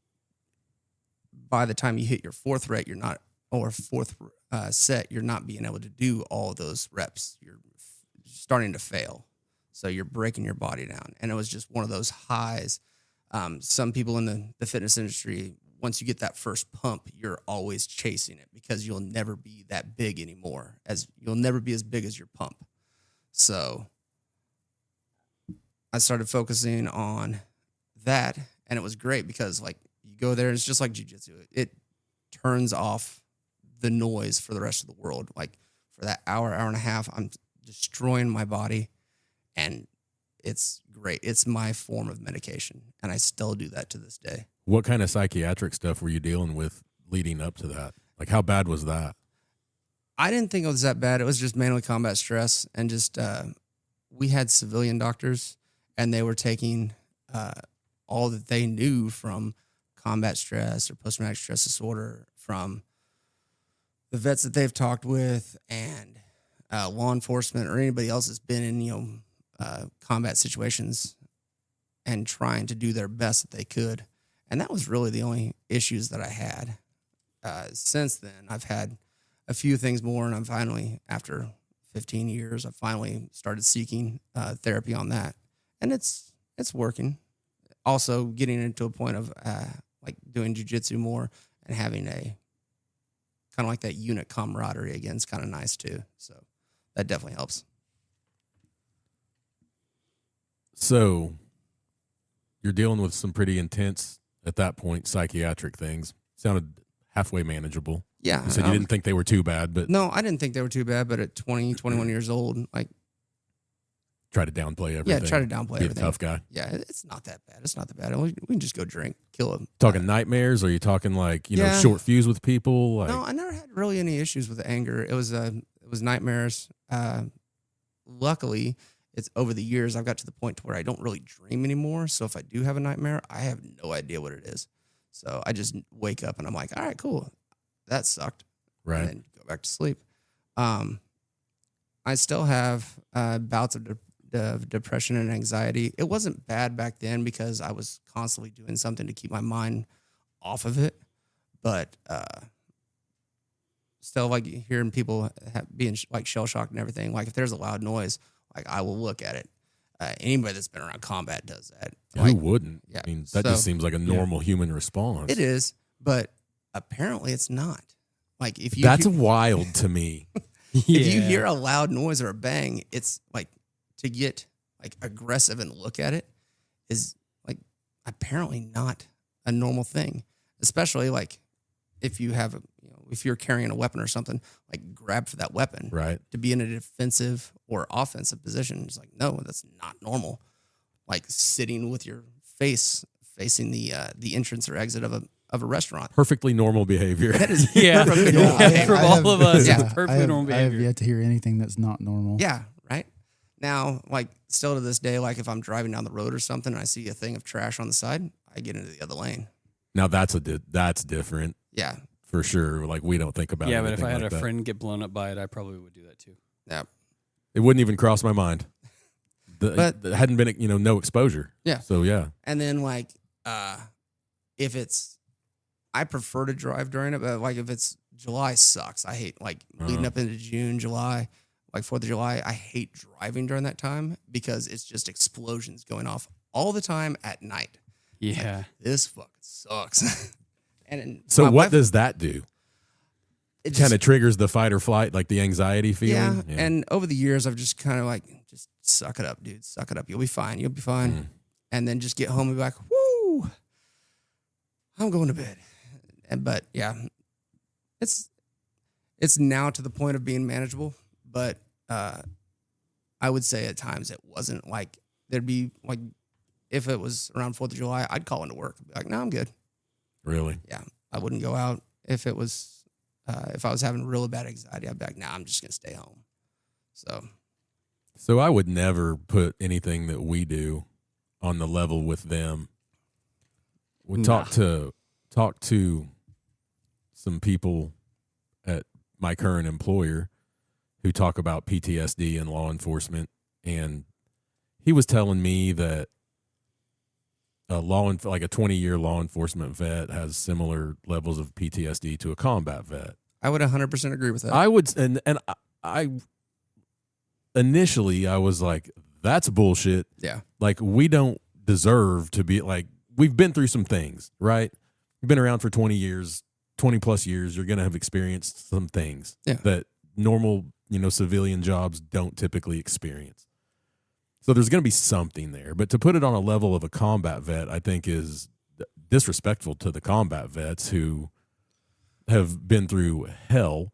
by the time you hit your fourth rep, fourth set, you're not being able to do all of those reps. You're starting to fail. So you're breaking your body down. And it was just one of those highs. Some people in the fitness industry, once you get that first pump, you're always chasing it because you'll never be that big anymore. You'll never be as big as your pump. So I started focusing on that, and it was great because like you go there, and it's just like jiu-jitsu. It turns off the noise for the rest of the world. Like for that hour, hour and a half, I'm destroying my body, and it's great. It's my form of medication, and I still do that to this day. What kind of psychiatric stuff were you dealing with leading up to that? Like, how bad was that? I didn't think it was that bad. It was just mainly combat stress, and just we had civilian doctors, and they were taking all that they knew from combat stress or post-traumatic stress disorder from the vets that they've talked with, and law enforcement or anybody else that's been in combat situations, and trying to do their best that they could. And that was really the only issues that I had. Since then, I've had a few things more, and I'm finally, after 15 years, I finally started seeking therapy on that, and it's working. Also, getting into a point of like doing jiu-jitsu more and having a kind of like that unit camaraderie again is kind of nice too. So that definitely helps. So you're dealing with some pretty intense, at that point, psychiatric things. Sounded halfway manageable. Yeah. You said you didn't think they were too bad, but... No, I didn't think they were too bad, but at 20, 21 years old, like... Try to downplay everything. Yeah, try to downplay Be everything. a tough guy. Yeah, it's not that bad. It's not that bad. We can just go drink, kill them. Talking nightmares? Or are you talking like, short fuse with people? Like... No, I never had really any issues with anger. It was nightmares. Luckily, it's over the years, I've got to the point to where I don't really dream anymore. So if I do have a nightmare, I have no idea what it is. So I just wake up and I'm like, all right, cool. That sucked. Right. And then go back to sleep. I still have bouts of depression and anxiety. It wasn't bad back then because I was constantly doing something to keep my mind off of it. But still, like hearing people being like shell shocked and everything. Like if there's a loud noise, like I will look at it. Anybody that's been around combat does that. Who wouldn't? Yeah. I mean, that just seems like a normal human response. It is, but apparently it's not. Like if you That's wild to me. If you hear a loud noise or a bang, it's like to get like aggressive and look at it is like apparently not a normal thing. Especially like if you have if you're carrying a weapon or something, like grab for that weapon. Right. To be in a defensive or offensive position. It's like, no, that's not normal. Like sitting with your face facing the entrance or exit of a restaurant. Perfectly normal behavior. That is perfectly normal behavior. From all of us, Yeah. it's perfectly normal I have behavior. yet to hear anything that's not normal. Yeah, right. Now, like still to this day, like if I'm driving down the road or something and I see a thing of trash on the side, I get into the other lane. Now that's different Yeah. for sure. Like we don't think about. Yeah, but if anything I had like a that. friend get blown up by it, I probably would do that too. Yeah. It wouldn't even cross my mind. But- It hadn't been no exposure. Yeah. So yeah. And then like if it's I prefer to drive during it, but like if it's July sucks. I hate like leading up into June, July, like 4th of July. I hate driving during that time because it's just explosions going off all the time at night. Yeah. Like, this fucking sucks. And So my what wife- does that do? it Kind just- of triggers the fight or flight, like the anxiety feeling. Yeah. And over the years, I've just kind of like, just suck it up, dude. Suck it up. You'll be fine. You'll be fine. Mm. And then just get home and be like, whoo, I'm going to bed. But yeah, it's now to the point of being manageable. But I would say at times it wasn't like there'd be like, if it was around 4th of July, I'd call into work. Be like, no, I'm good. Really? Yeah. I wouldn't go out. If it was, if I was having really bad anxiety, I'd be like, nah, I'm just going to stay home. So So I would never put anything that we do on the level with them. We talk to some people at my current employer who talk about PTSD and law enforcement, and he was telling me that like a 20-year law enforcement vet has similar levels of PTSD to a combat vet. I would 100% agree with that. I would, and I initially I was like, that's bullshit. Yeah. Like, we don't deserve to be like, we've been through some things, right? You've been around for 20 years, 20 plus years. You're going to have experienced some things that normal, civilian jobs don't typically experience. So there's going to be something there, but to put it on a level of a combat vet, I think is disrespectful to the combat vets who have been through hell.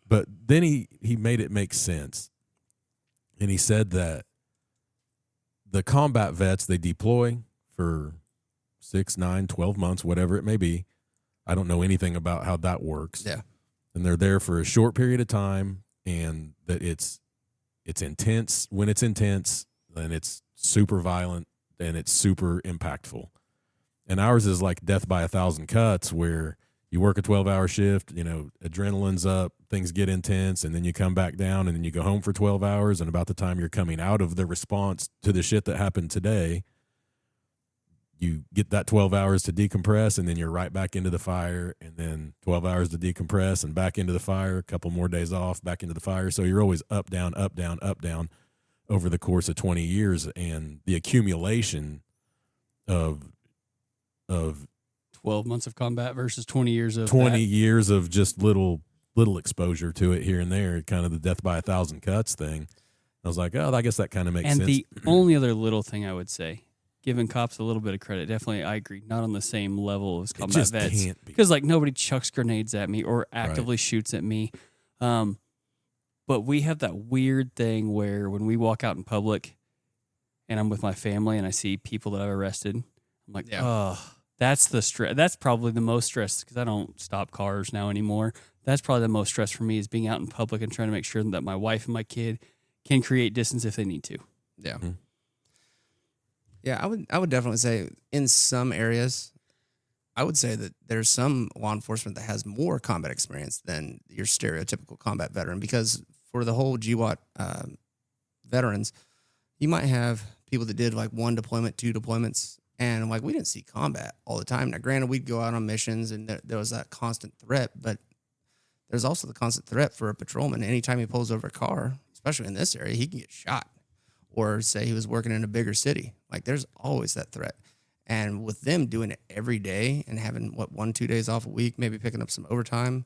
But then he made it make sense. And he said that the combat vets, they deploy for 6, 9, 12 months, whatever it may be. I don't know anything about how that works. Yeah. And they're there for a short period of time, and that it's intense. When it's intense, then it's super violent and it's super impactful. And ours is like death by 1,000 cuts, where you work a 12-hour shift, adrenaline's up, things get intense, and then you come back down, and then you go home for 12 hours, and about the time you're coming out of the response to the shit that happened today, you get that 12 hours to decompress, and then you're right back into the fire, and then 12 hours to decompress and back into the fire, a couple more days off, back into the fire. So you're always up, down, up, down, up, down over the course of 20 years, and the accumulation of 12 months of combat versus 20 years of 20 years of just little exposure to it here and there, kind of the death by 1,000 cuts thing. I was like, oh, I guess that kind of makes sense. And the only other little thing I would say, giving cops a little bit of credit, definitely I agree, not on the same level as combat just vets. can't be. Because nobody chucks grenades at me or actively shoots at me. But we have that weird thing where when we walk out in public and I'm with my family and I see people that I've arrested, I'm like, oh, that's the stress. That's probably the most stress, because I don't stop cars now anymore. That's probably the most stress for me, is being out in public and trying to make sure that my wife and my kid can create distance if they need to. Yeah. Mm-hmm. Yeah, I would definitely say in some areas, I would say that there's some law enforcement that has more combat experience than your stereotypical combat veteran, because for the whole GWAT veterans, you might have people that did like 1 deployment, 2 deployments, and like we didn't see combat all the time. Now, granted, we'd go out on missions and there was that constant threat, but there's also the constant threat for a patrolman. Anytime he pulls over a car, especially in this area, he can get shot. Or say he was working in a bigger city. Like, there's always that threat. And with them doing it every day and having, 1-2 days off a week, maybe picking up some overtime,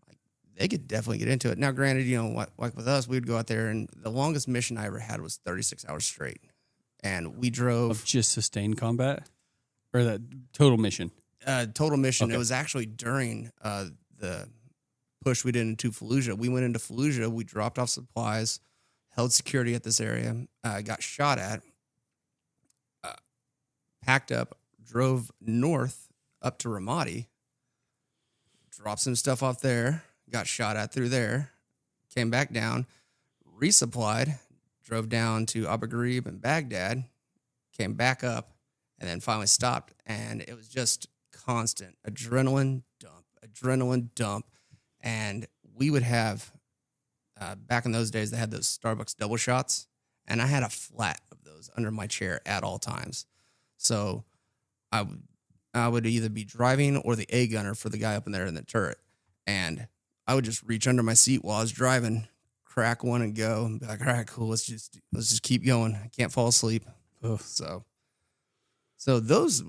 like, they could definitely get into it. Now, granted, like with us, we'd go out there, and the longest mission I ever had was 36 hours straight. And we drove... Of just sustained combat? Or that total mission? Total mission. Okay. It was actually during the push we did into Fallujah. We went into Fallujah. We dropped off supplies, held security at this area, got shot at, packed up, drove north up to Ramadi, dropped some stuff off there, got shot at through there, came back down, resupplied, drove down to Abu Ghraib and Baghdad, came back up, and then finally stopped. And it was just constant adrenaline dump. And we would have, back in those days, they had those Starbucks double shots, and I had a flat of those under my chair at all times. So I would either be driving or the A gunner for the guy up in there in the turret. And I would just reach under my seat while I was driving, crack one and go, and be like, all right, cool, let's just keep going. I can't fall asleep. Ugh. So those,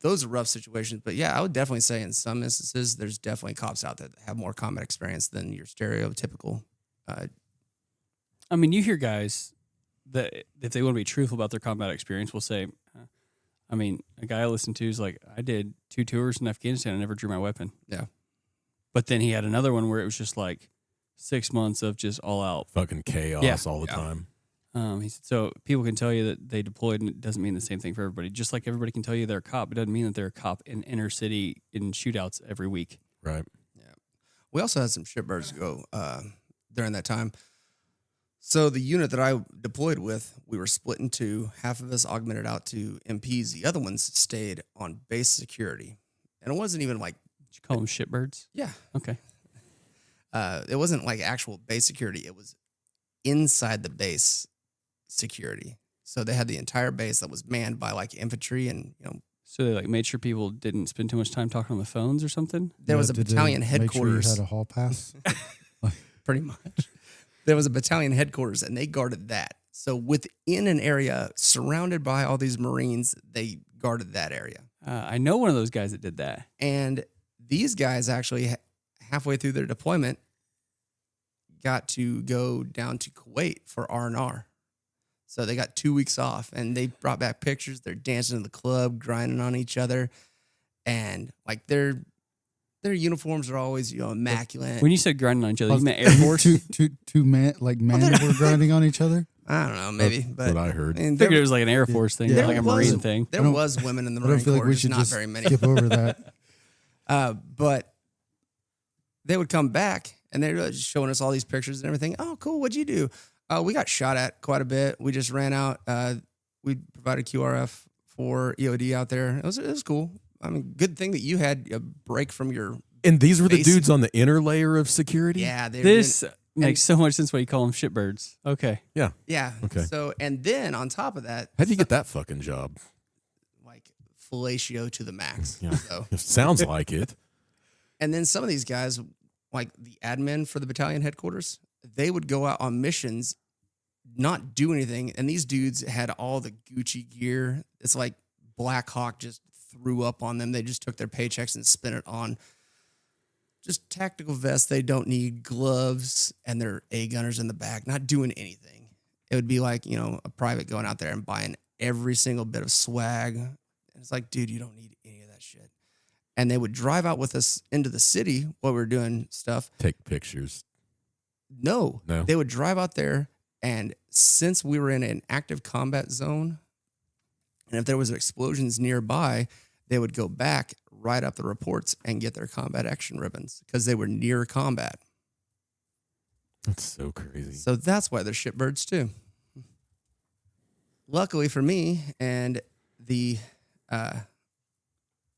those are rough situations. But yeah, I would definitely say in some instances, there's definitely cops out there that have more combat experience than your stereotypical. I mean, you hear guys that if they want to be truthful about their combat experience will say, a guy I listened to is like, I did 2 tours in Afghanistan. I never drew my weapon. Yeah. But then he had another one where it was just like 6 months of just all out fucking chaos all the time. He said, so people can tell you that they deployed, and it doesn't mean the same thing for everybody. Just like everybody can tell you they're a cop, it doesn't mean that they're a cop in inner city in shootouts every week. Right. Yeah. We also had some shitbirds go during that time. So the unit that I deployed with, we were split in two. Half of us augmented out to MPs. The other ones stayed on base security. And it wasn't even like... Did you call them shitbirds? Yeah. Okay. It wasn't like actual base security. It was inside the base security. So they had the entire base that was manned by like infantry and, So they like made sure people didn't spend too much time talking on the phones or something? there was a battalion headquarters. Make sure you had a hall pass. Pretty much. There was a battalion headquarters and they guarded that. So within an area surrounded by all these Marines, they guarded that area. I know one of those guys that did that. And these guys actually halfway through their deployment got to go down to Kuwait for R&R. So they got 2 weeks off and they brought back pictures. They're dancing in the club, grinding on each other. And like their uniforms are always, immaculate. When you said grinding on each other, you meant Air Force? two men were grinding on each other. I don't know, maybe. That's but what I heard. I figured it was like an Air Force thing, not like a Marine thing. There was women in the I don't Marine feel Corps, like we just should not just very many. skip over that. But they would come back and they were just showing us all these pictures and everything. Oh, cool. What'd you do? We got shot at quite a bit. We just ran out. We provided QRF for EOD out there. It was cool. I mean, good thing that you had a break from your... And these were the base. dudes on the inner layer of security? Yeah. This makes so much sense why you call them shitbirds. Okay. Yeah. Yeah. Okay. So, and then on top of that... How'd you get that fucking job? Like, fellatio to the max. Yeah. So. It sounds like it. And then some of these guys, like the admin for the battalion headquarters, they would go out on missions, not do anything. And these dudes had all the Gucci gear. It's like Black Hawk just threw up on them. They just took their paychecks and spent it on just tactical vests. They don't need gloves and their A gunners in the back, not doing anything. It would be like, a private going out there and buying every single bit of swag. And it's like, dude, you don't need any of that shit. And they would drive out with us into the city while we were doing stuff. Take pictures. No. No. They would drive out there, and since we were in an active combat zone, and if there was explosions nearby, they would go back, write up the reports, and get their combat action ribbons because they were near combat. That's so crazy. So that's why they're shitbirds too. Luckily for me and the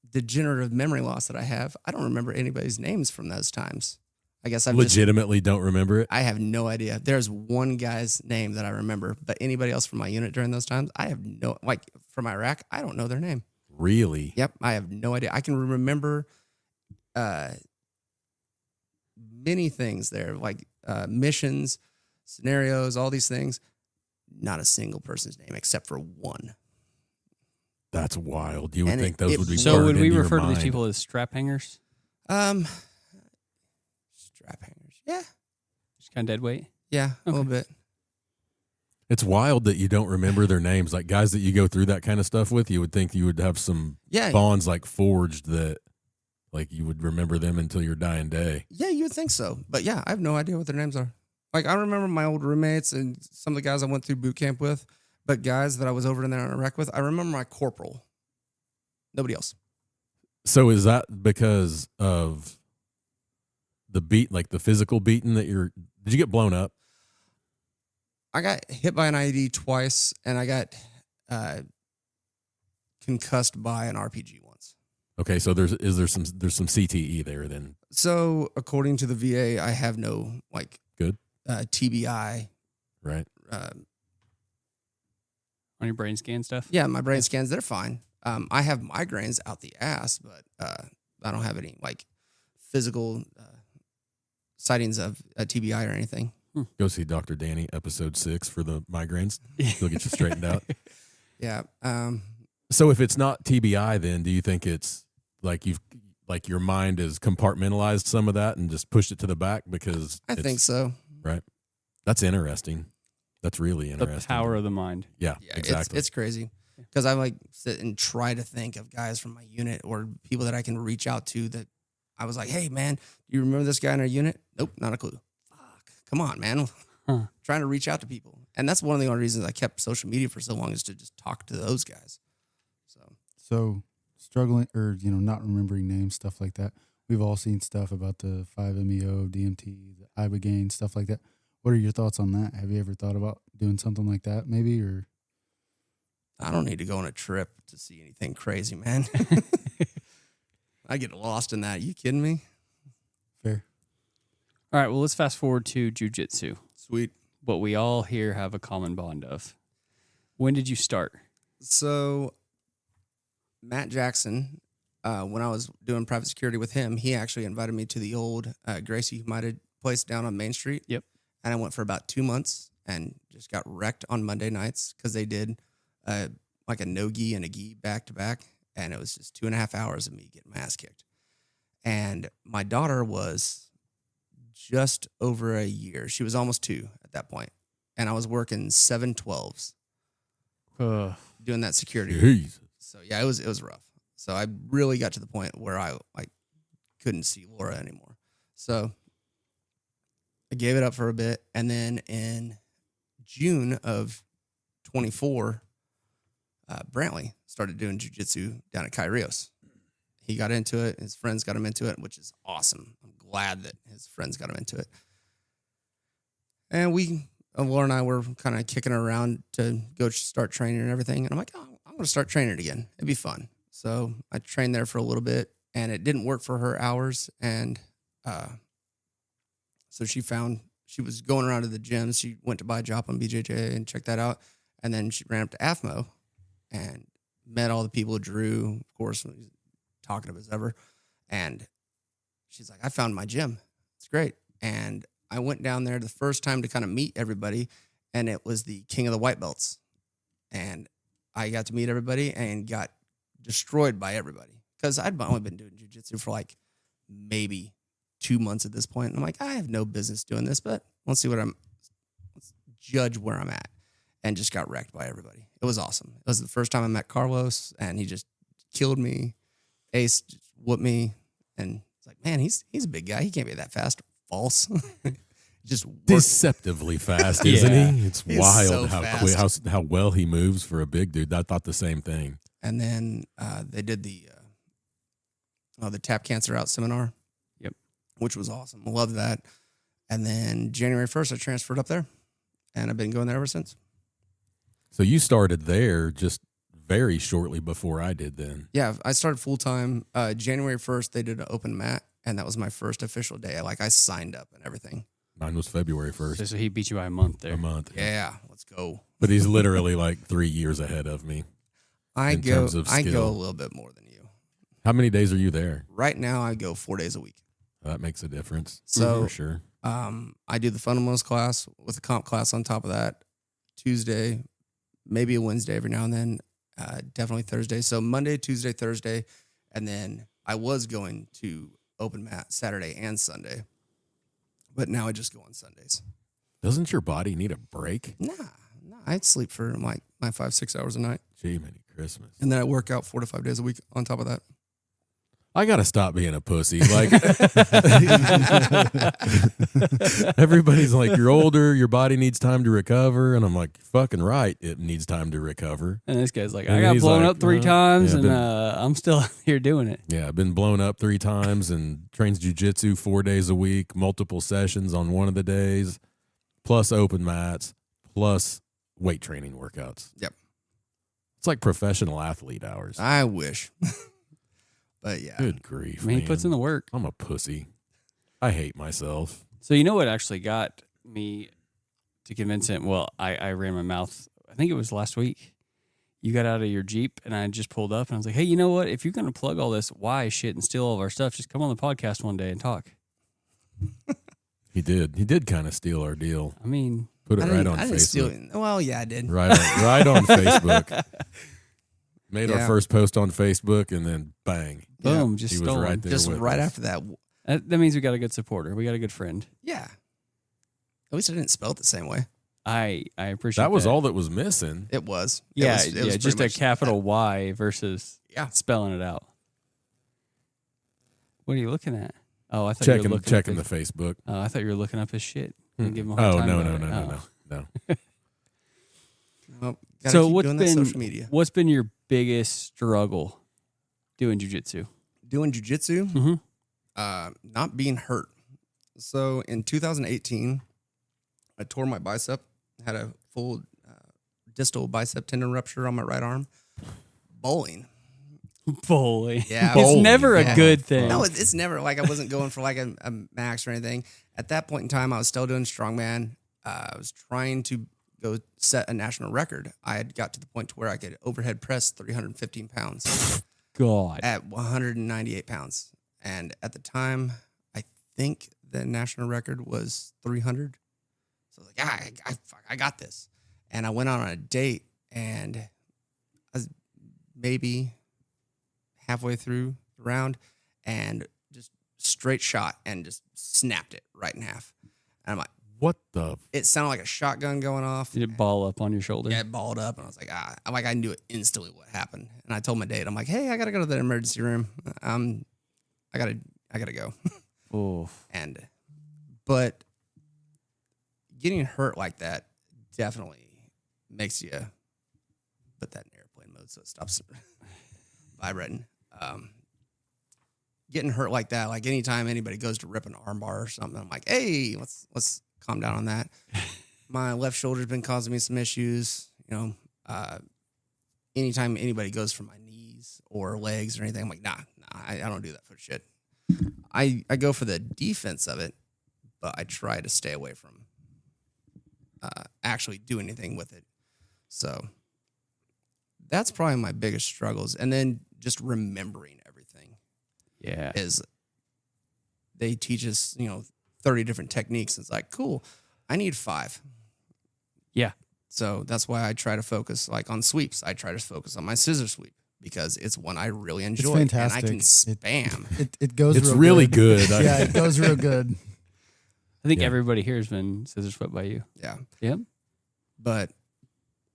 degenerative memory loss that I have, I don't remember anybody's names from those times. I guess I'm legitimately don't remember it. I have no idea. There's one guy's name that I remember, but anybody else from my unit during those times, I have no, like from Iraq, I don't know their name. Really? Yep. I have no idea. I can remember many things there, like missions, scenarios, all these things. Not a single person's name except for one. That's wild. You would And think those would be So burned would we into your refer to these mind. people as strap hangers? Strap hangers. Yeah. Just kind of dead weight? Yeah. A little bit. It's wild that you don't remember their names. Like guys that you go through that kind of stuff with, you would think you would have some Yeah. bonds like forged that like you would remember them until your dying day. Yeah, you would think so. But yeah, I have no idea what their names are. Like, I remember my old roommates and some of the guys I went through boot camp with, but guys that I was over in there in Iraq with, I remember my corporal. Nobody else. So is that because of the beat, like the physical beating that did you get blown up? I got hit by an IED twice, and I got concussed by an RPG once. Okay, so there's some CTE there then. So according to the VA, I have no like Good. TBI. Right. On your brain scan stuff? Yeah, my brain scans, they're fine. I have migraines out the ass, but I don't have any like physical sightings of a TBI or anything. Go see Dr. Danny, episode 6 for the migraines. He'll get you straightened out. Yeah. So if it's not TBI, then do you think it's like your mind has compartmentalized some of that and just pushed it to the back because I think so. Right. That's interesting. That's really interesting. The power of the mind. Yeah, exactly. It's crazy because I like sit and try to think of guys from my unit or people that I can reach out to that I was like, hey man, do you remember this guy in our unit? Nope, not a clue. Fuck, come on, man. Trying to reach out to people. And that's one of the only reasons I kept social media for so long is to just talk to those guys. So struggling or, not remembering names, stuff like that. We've all seen stuff about the 5-MeO, DMT, the Ibogaine, stuff like that. What are your thoughts on that? Have you ever thought about doing something like that maybe? Or I don't need to go on a trip to see anything crazy, man. I get lost in that. You kidding me? fair? All right, well, let's fast forward to jiu-jitsu. Sweet. What we all here have a common bond of. When did you start? So Matt Jackson, when I was doing private security with him, he actually invited me to the old Gracie United place down on Main Street. Yep. And I went for about 2 months and just got wrecked on Monday nights because they did like a no-gi and a gi back-to-back. And it was just 2.5 hours of me getting my ass kicked. And my daughter was just over a year. She was almost 2 at that point. And I was working 7/12s doing that security. Jesus. So yeah, it was rough. So I really got to the point where I couldn't see Laura anymore. So I gave it up for a bit, and then in June of 24, Brantley started doing jiu-jitsu down at Kai Rios. He got into it. His friends got him into it, which is awesome. I'm glad that his friends got him into it. And Laura and I were kind of kicking around to go start training and everything. And I'm like, oh, I'm going to start training again. It'd be fun. So I trained there for a little bit, and it didn't work for her hours. And so she was going around to the gyms. She went to buy a job on BJJ and checked that out. And then she ran up to AFMO and met all the people. Drew, of course, talkative as ever. And she's like, I found my gym. It's great. And I went down there the first time to kind of meet everybody, and it was the king of the white belts. And I got to meet everybody and got destroyed by everybody because I'd only been doing jiu-jitsu for like maybe 2 months at this point. And I'm like, I have no business doing this, but let's judge where I'm at. And just got wrecked by everybody. It was awesome. It was the first time I met Carlos, and he just killed me. Ace just whooped me, and it's like, man, he's a big guy. He can't be that fast. False. Just deceptively fast, isn't Yeah. he? It's He's wild so how fast. how well he moves for a big dude. I thought the same thing. And then they did the Tap Cancer Out seminar. Yep. Which was awesome. I loved that. And then January 1st, I transferred up there, and I've been going there ever since. So you started there just very shortly before I did then. Yeah, I started full time. January 1st, they did an open mat, and that was my first official day. I signed up and everything. Mine was February 1st. So he beat you by a month there. A month. Yeah, let's go. But he's literally like 3 years ahead of me. I in go terms of a skill. little bit more than you. How many days are you there? Right now, I go 4 days a week. That makes a difference. So for sure. I do the fundamentals class with a comp class on top of that. Tuesday, maybe a Wednesday every now and then. Definitely Thursday. So Monday, Tuesday, Thursday. And then I was going to open mat Saturday and Sunday. But now I just go on Sundays. Doesn't your body need a break? Nah. I sleep for like my 5-6 hours a night. Gee, many Christmas. And then I work out 4 to 5 days a week on top of that. I got to stop being a pussy. Like everybody's like, you're older, your body needs time to recover. And I'm like, fucking right. It needs time to recover. And this guy's like, And I got he's blown like, up 3 times, yeah, and I'm still out here doing it. Yeah. I've been blown up 3 times and trains jujitsu 4 days a week, multiple sessions on one of the days, plus open mats, plus weight training workouts. Yep. It's like professional athlete hours. I wish. But yeah. Good grief. I mean, he puts in the work. I'm a pussy. I hate myself. So you know what actually got me to convince him? Well, I ran my mouth. I think it was last week. You got out of your Jeep, and I just pulled up, and I was like, hey, you know what? If you're going to plug all this why shit and steal all of our stuff, just come on the podcast one day and talk. He did. He did kind of steal our deal. I mean, Put it right on I didn't steal Facebook. it. Well, yeah, I did. Right on Facebook. Made our Yeah. first post on Facebook, and then bang. boom, Yeah. just He was stolen. right there. Just with right us. after that. That means we got a good supporter. We got a good friend. Yeah. At least I didn't spell it the same way. I appreciate That was all that was missing. It was. Yeah, It was just a pretty much capital Y versus Yeah. spelling it out. What are you looking at? Oh, I thought you were looking Checking up the his, Facebook. Oh, I thought you were looking up his shit. And give him a hard Oh time no, about no, it. no, Oh. no, no, no. Well, gotta So keep what's doing that been social media? what's been your biggest struggle doing jiu-jitsu? Doing jujitsu, Mm-hmm. not being hurt. So in 2018, I tore my bicep, had a full distal bicep tendon rupture on my right arm. Bowling. Bowling. Yeah. It's Bowling. never a Yeah. good thing. No, it's never like I wasn't going for like a max or anything. At that point in time, I was still doing strongman. I was trying to go set a national record. I had got to the point to where I could overhead press 315 pounds God. at 198 pounds. And at the time, I think the national record was 300. So I was like, I got this. And I went on a date, and I was maybe halfway through the round and just straight shot and just snapped it right in half. And I'm like, What the? it sounded like a shotgun going off. Did it ball up on your shoulder? Yeah, it balled up, and I was like, I knew it instantly what happened. And I told my date, I'm like, hey, I gotta go to the emergency room. I gotta go. Oof. But getting hurt like that definitely makes you put that in airplane mode so it stops vibrating. Getting hurt like that, like anytime anybody goes to rip an arm bar or something, I'm like, hey, let's calm down on that. My left shoulder's been causing me some issues. Anytime anybody goes for my knees or legs or anything, I'm like, nah, I don't do that for shit. I go for the defense of it, but I try to stay away from actually do anything with it. So that's probably my biggest struggles. And then just remembering everything. Yeah. Is they teach us, 30 different techniques. It's like, cool, I need 5. Yeah. So that's why I try to focus like on sweeps. I try to focus on my scissor sweep because it's one I really enjoy. fantastic. And I can spam. It goes. It's real really good. Yeah, it goes real good. I think Yeah. everybody here has been scissors foot by you. Yeah. Yep. But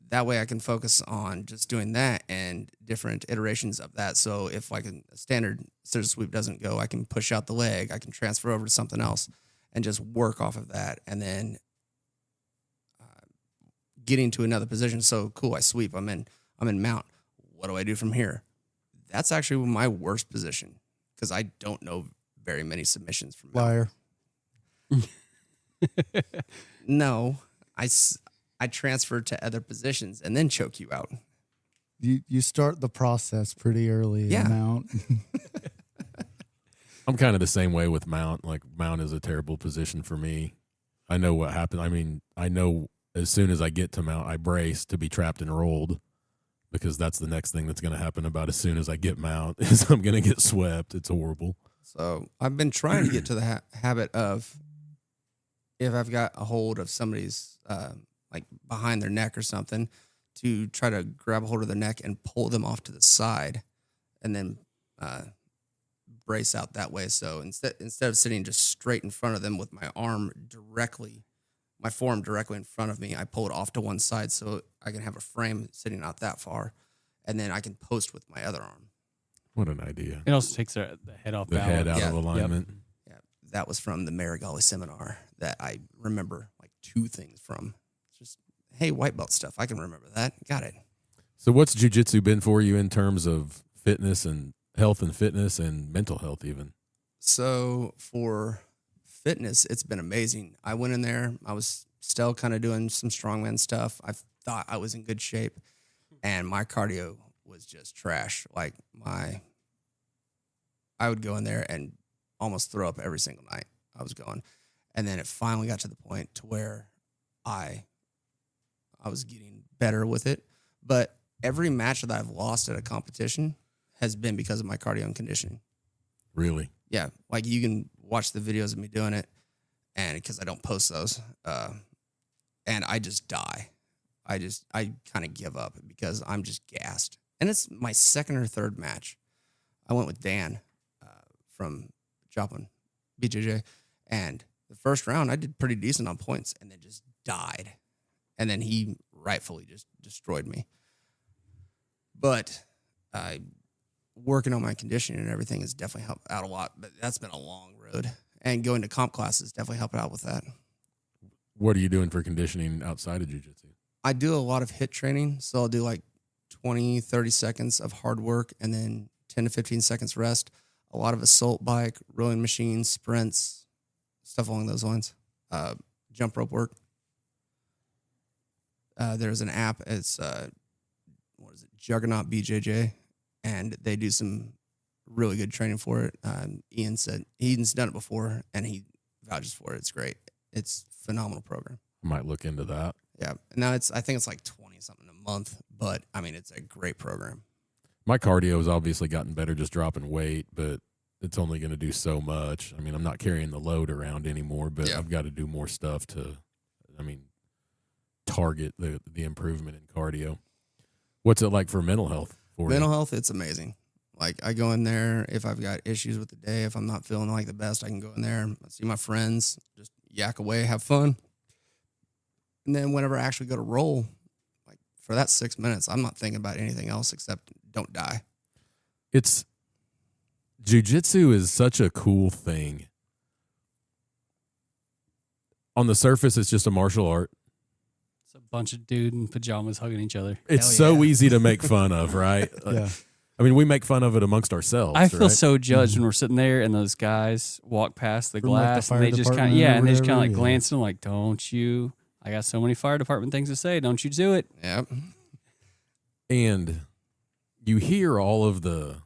that way I can focus on just doing that and different iterations of that. So if like a standard scissor sweep doesn't go, I can push out the leg. I can transfer over to something else and just work off of that. And then getting to another position. So cool, I sweep. I'm in mount. What do I do from here? That's actually my worst position because I don't know very many submissions from mount. Liar. No, I transfer to other positions and then choke you out. You start the process pretty early. Yeah. In mount. I'm kind of the same way with mount. Like mount is a terrible position for me. I know what happened. I mean, I know as soon as I get to mount, I brace to be trapped and rolled because that's the next thing that's going to happen about as soon as I get mount is I'm going to get swept. It's horrible. So I've been trying to get to the habit of if I've got a hold of somebody's like behind their neck or something to try to grab a hold of their neck and pull them off to the side and then brace out that way. So instead of sitting just straight in front of them with my forearm directly in front of me, I pull it off to one side so I can have a frame sitting out that far, and then I can post with my other arm. What an idea. It also takes the head off The balance. head out Yeah. of alignment. Yeah, that was from the Marigali seminar that I remember like 2 things from. Just, hey, white belt stuff. I can remember that. Got it. So what's jiu-jitsu been for you in terms of fitness and health and fitness and mental health even? So for fitness, it's been amazing. I went in there. I was still kind of doing some strongman stuff. I thought I was in good shape, and my cardio was just trash. Like I would go in there and almost throw up every single night I was going. And then it finally got to the point to where I was getting better with it. But every match that I've lost at a competition has been because of my cardio and conditioning. Really? Yeah, like you can watch the videos of me doing it, and because I don't post those, and I just die. I kind of give up because I'm just gassed. And it's my second or third match. I went with Dan from Joplin, BJJ, and the first round I did pretty decent on points, and then just died. And then he rightfully just destroyed me. But working on my conditioning and everything has definitely helped out a lot, but that's been a long road. And going to comp classes definitely helped out with that. What are you doing for conditioning outside of jiu-jitsu? I do a lot of HIIT training, so I'll do like 20, 30 seconds of hard work and then 10 to 15 seconds rest. A lot of assault bike, rowing machines, sprints, stuff along those lines. Jump rope work. there's an app. It's what is it? Juggernaut BJJ, and they do some really good training for it. Ian said Ian's done it before, and he vouches for it. It's great. It's a phenomenal program. Might look into that. Yeah. Now I think it's like 20 something a month, but I mean, it's a great program. My cardio has obviously gotten better just dropping weight, but it's only going to do so much. I mean, I'm not carrying the load around anymore, but I've got to do more stuff to, target the improvement in cardio. What's it like for mental health? Mental health, it's amazing. Like, I go in there if I've got issues with the day, if I'm not feeling like the best, I can go in there, see my friends, just yak away, have fun. And then whenever I actually go to roll, like for that 6 minutes, I'm not thinking about anything else except don't die. It's jiu-jitsu is such a cool thing. On the surface, it's just a martial art. It's a bunch of dude in pajamas hugging each other. It's so easy to make fun of, right? Yeah. I mean, we make fun of it amongst ourselves. I feel right? so judged when we're sitting there and those guys walk past the From, like, the glass fire and they just kind of, department or and they just kind of whatever, like glancing like, don't you? I got so many fire department things to say. Don't you do it? Yep. And you hear all of the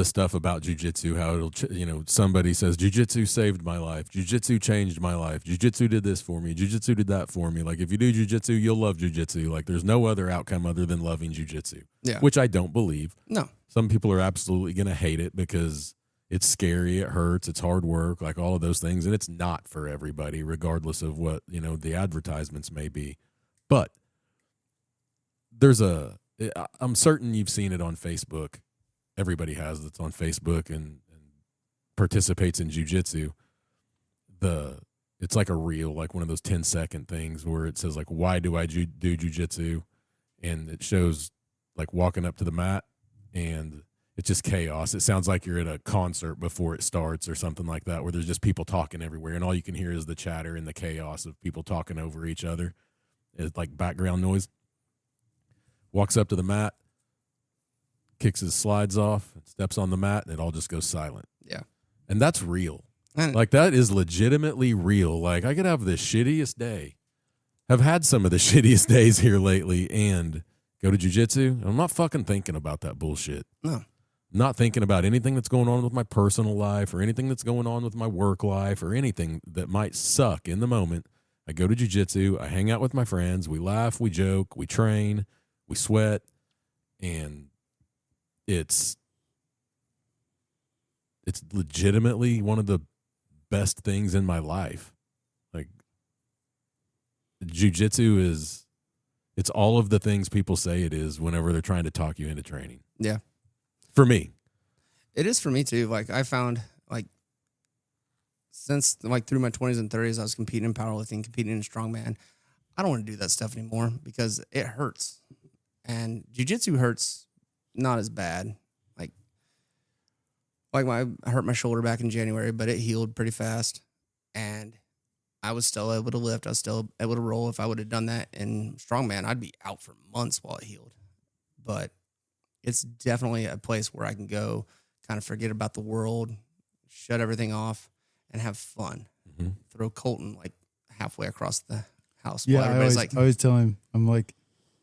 stuff about jiu-jitsu, how it'll, somebody says, jiu-jitsu saved my life. Jiu-jitsu changed my life. Jiu-jitsu did this for me. Jiu-jitsu did that for me. Like, if you do jiu-jitsu, you'll love jiu-jitsu. Like, there's no other outcome other than loving jiu-jitsu, which I don't believe. No. Some people are absolutely going to hate it because it's scary, it hurts, it's hard work, like all of those things. And it's not for everybody, regardless of what, the advertisements may be. But I'm certain you've seen it on Facebook. Everybody has that's on Facebook and participates in jiu-jitsu. It's like a reel, like one of those 10-second things where it says, like, why do I do jiu-jitsu? And it shows, like, walking up to the mat, and it's just chaos. It sounds like you're at a concert before it starts or something like that, where there's just people talking everywhere, and all you can hear is the chatter and the chaos of people talking over each other. It's like background noise. Walks up to the mat, kicks his slides off, steps on the mat, and it all just goes silent. Yeah. And that's real. Like, that is legitimately real. Like, I could have the shittiest day. I've had some of the shittiest days here lately and go to jiu-jitsu. I'm not fucking thinking about that bullshit. No. I'm not thinking about anything that's going on with my personal life or anything that's going on with my work life or anything that might suck in the moment. I go to jiu-jitsu. I hang out with my friends. We laugh. We joke. We train. We sweat. And it's legitimately one of the best things in my life. Like, jiu-jitsu it's all of the things people say it is whenever they're trying to talk you into training. Yeah. For me. It is for me too. Like, I found, like, since like through my 20s and 30s, I was competing in powerlifting, competing in strongman. I don't want to do that stuff anymore because it hurts. And jiu-jitsu hurts not as bad. I hurt my shoulder back in January, but it healed pretty fast. And I was still able to lift. I was still able to roll. If I would have done that in strongman, I'd be out for months while it healed. But it's definitely a place where I can go kind of forget about the world, shut everything off, and have fun. Mm-hmm. Throw Colton like halfway across the house. Yeah, while everybody's I always tell him, I'm like,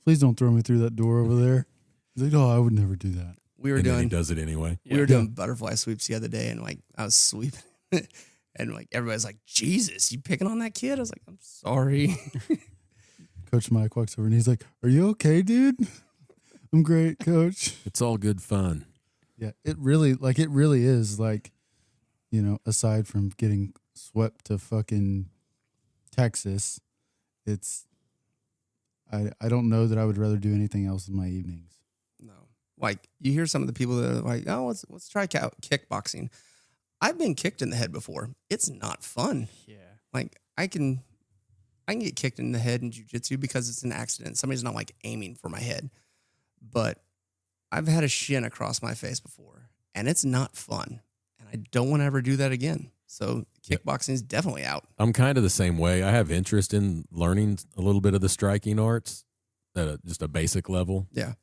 please don't throw me through that door over there. He's like, oh, I would never do that. And then he does it anyway. We were doing butterfly sweeps the other day, and like I was sweeping, and like everybody's like, Jesus, you picking on that kid? I was like, I'm sorry. Coach Mike walks over and he's like, are you okay, dude? I'm great, Coach. It's all good fun. Yeah, it really is like, aside from getting swept to fucking Texas, I don't know that I would rather do anything else in my evenings. No, like you hear some of the people that are like, oh, let's try kickboxing. I've been kicked in the head before. It's not fun. Yeah. Like I can get kicked in the head in jiu-jitsu because it's an accident. Somebody's not like aiming for my head. But I've had a shin across my face before, and it's not fun. And I don't want to ever do that again. So kickboxing is definitely out. I'm kind of the same way. I have interest in learning a little bit of the striking arts at just a basic level. Yeah.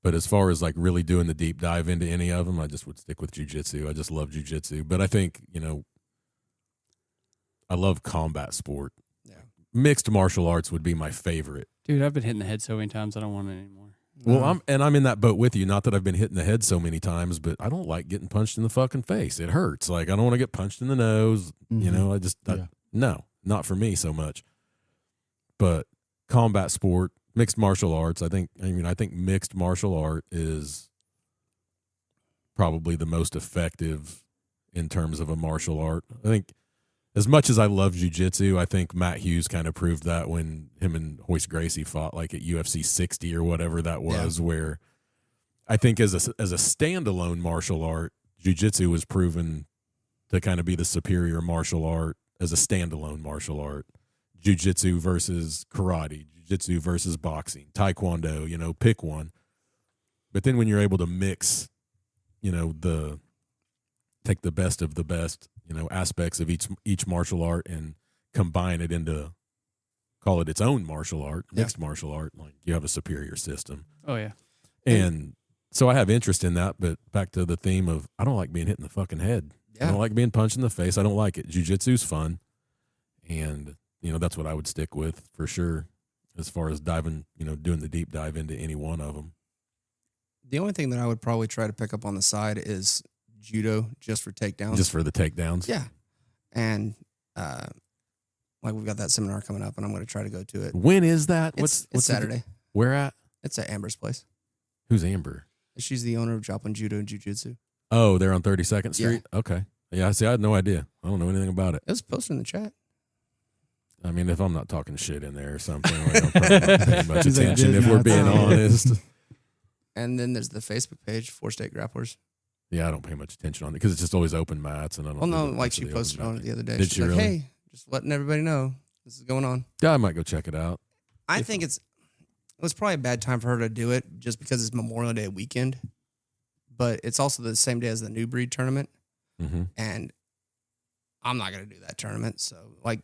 But as far as like really doing the deep dive into any of them, I just would stick with jiu-jitsu. I just love jiu-jitsu. But I think, I love combat sport. Yeah. mixed martial arts would be my favorite. Dude, I've been hitting the head so many times I don't want it anymore. Well, I'm in that boat with you. Not that I've been hitting the head so many times, but I don't like getting punched in the fucking face. It hurts. Like, I don't want to get punched in the nose. You know, no, not for me so much. But combat sport, mixed martial arts, I think mixed martial art is probably the most effective in terms of a martial art. I think as much as I love jiu-jitsu, I think Matt Hughes kind of proved that when him and Hoist Gracie fought like at UFC 60 or whatever that was, where I think as a standalone martial art, jiu-jitsu was proven to kind of be the superior martial art as a standalone martial art. Jiu-jitsu versus karate, jiu-jitsu versus boxing, taekwondo, you know, pick one. But then when you're able to mix, you know, take the best of the best, you know, aspects of each martial art and combine it into, call it its own martial art, mixed martial art, like you have a superior system. Oh, yeah. And so I have interest in that, but back to the theme of I don't like being hit in the fucking head. I don't like being punched in the face. I don't like it. Jiu-jitsu's fun. And, you know, that's what I would stick with for sure as far as diving, you know, doing the deep dive into any one of them. The only thing that I would probably try to pick up on the side is judo, just for takedowns. Just for the takedowns? Yeah. And like we've got that seminar coming up, and I'm going to try to go to it. When is that? It's Saturday. Where at? It's at Amber's place. Who's Amber? She's the owner of Joplin Judo and Jiu-Jitsu. Oh, they're on 32nd Street? Yeah. Okay. Yeah, see, I had no idea. I don't know anything about it. It was posted in the chat. I mean, if I'm not talking shit in there or something, like, I'm probably not paying much attention if we're being honest. And then there's the Facebook page, 4 State Grapplers. Yeah, I don't pay much attention on it because it's just always open mats. And I don't. Well, no, like she posted on it the other day. Did She's she like, really? hey, just letting everybody know this is going on. Yeah, I might go check it out. I think it was probably a bad time for her to do it just because it's Memorial Day weekend. But it's also the same day as the New Breed tournament. Mm-hmm. And I'm not going to do that tournament. So, like,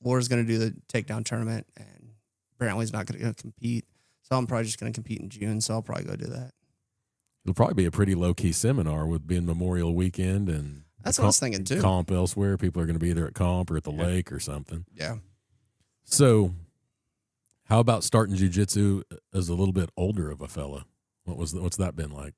Laura's going to do the takedown tournament, and Brantley's not going to compete. So I'm probably just going to compete in June. So I'll probably go do that. It'll probably be a pretty low-key seminar with being Memorial Weekend and that's what I was thinking too. Comp elsewhere. People are going to be either at Comp or at the lake or something. Yeah. So how about starting jiu-jitsu as a little bit older of a fella? What's that been like?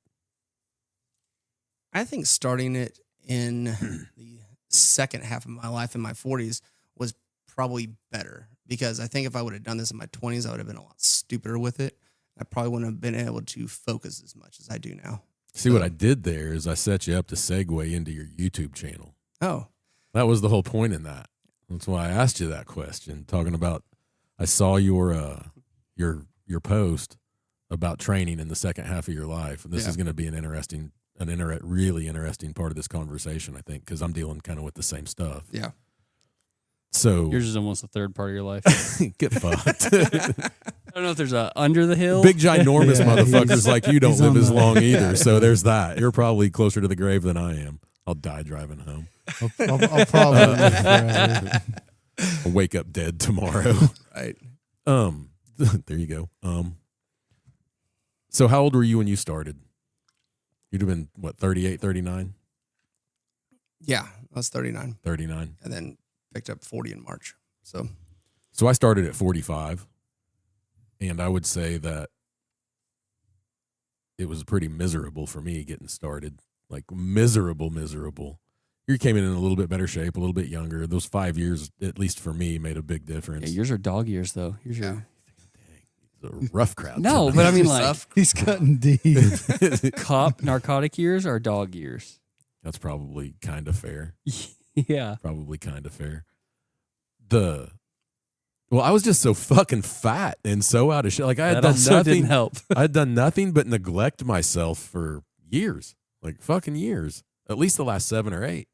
I think starting it in the second half of my life in my 40s was probably better because I think if I would have done this in my 20s, I would have been a lot stupider with it. I probably wouldn't have been able to focus as much as I do now. See, what I did there is I set you up to segue into your YouTube channel. Oh. That was the whole point in that. That's why I asked you that question, talking about I saw your post about training in the second half of your life. And this is going to be really interesting part of this conversation, I think, because I'm dealing kind of with the same stuff. Yeah. So yours is almost a third part of your life. Get fucked. I don't know if there's a under the hill. Big ginormous motherfuckers like you don't live as long either. So there's that. You're probably closer to the grave than I am. I'll die driving home. I'll probably live forever. I'll wake up dead tomorrow. Right. There you go. So how old were you when you started? You'd have been, what, 38, 39? Yeah, I was 39. 39. And then picked up 40 in March. So I started at 45, and I would say that it was pretty miserable for me getting started. Like miserable. You came in a little bit better shape, a little bit younger. Those 5 years, at least for me, made a big difference. Yeah, yours are dog years, though. Yours are... It's a rough crowd. No, but I mean, like, he's cutting deep. cop narcotic years are dog years. That's probably kind of fair. Yeah. Probably kind of fair. Well, I was just so fucking fat and so out of shit. Like I had done nothing. Didn't help. I had done nothing but neglect myself for years, like fucking years. At least the last 7 or 8.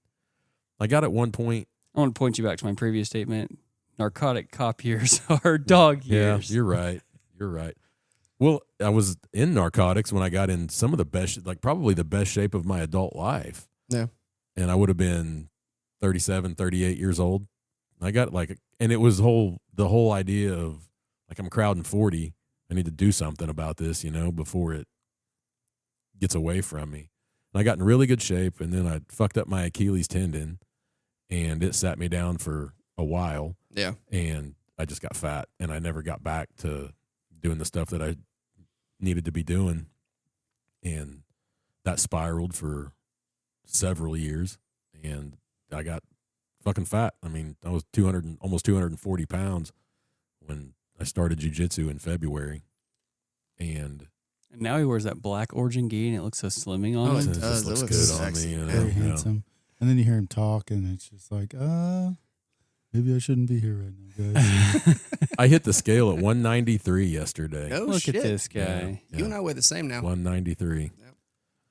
I got at one point. I want to point you back to my previous statement. Narcotic cop years are dog years. Yeah, you're right. You're right. Well, I was in narcotics when I got in some of the best, like probably the best shape of my adult life. Yeah. And I would have been 37, 38 years old. I got and it was the whole idea of like, I'm crowding 40. I need to do something about this, before it gets away from me. And I got in really good shape, and then I fucked up my Achilles tendon, and it sat me down for a while. Yeah. And I just got fat, and I never got back to doing the stuff that I needed to be doing, and that spiraled for several years, and I got fucking fat. I mean, I was almost 240 pounds when I started jiu-jitsu in February, and now he wears that black origin gi, and it looks so slimming on Oh, him. it it does. just looks It good looks on sexy. me. You know? Very Yeah. handsome. And then you hear him talk, and it's just like, maybe I shouldn't be here right now, guys. I hit the scale at 193 yesterday. No Look shit. at this guy. Yeah. You and I weigh the same now. 193.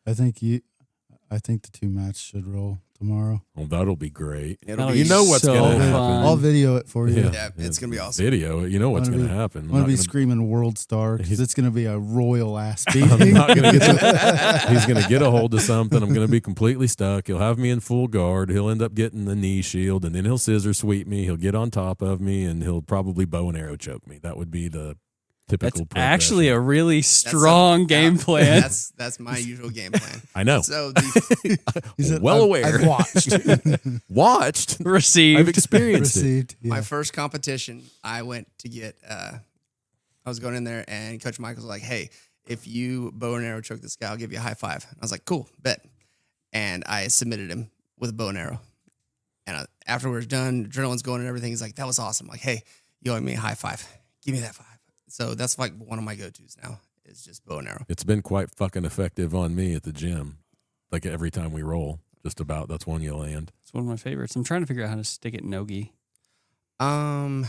I think the two matches should roll tomorrow. Well, that'll be great. It'll That'll be You know what's so gonna happen. fun. I'll video it for you. Yeah, it's gonna be awesome. Video, you know what's I'm going gonna to happen. I'm going to be screaming world star because it's going to be a royal ass beating. I'm not going to get he's going to get a hold of something. I'm going to be completely stuck. He'll have me in full guard. He'll end up getting the knee shield, and then he'll scissor sweep me. He'll get on top of me, and he'll probably bow and arrow choke me. That would be the That's typical actually a progression. really strong game plan. That's my usual game plan. I know. So the, He said, Well aware. I've watched. Watched. I've Received. experienced it. Received. Yeah. my first competition, I went to get. I was going in there, and Coach Mike was like, "Hey, if you bow and arrow choke this guy, I'll give you a high five." I was like, "Cool, bet." And I submitted him with a bow and arrow. And after we were done, adrenaline's going and everything. He's like, "That was awesome." Like, "Hey, you owe me a high five. Give me that five." So that's like one of my go-tos now is just bow and arrow. It's been quite fucking effective on me at the gym. Like every time we roll, just about that's one you land. It's one of my favorites. I'm trying to figure out how to stick it no-gi. I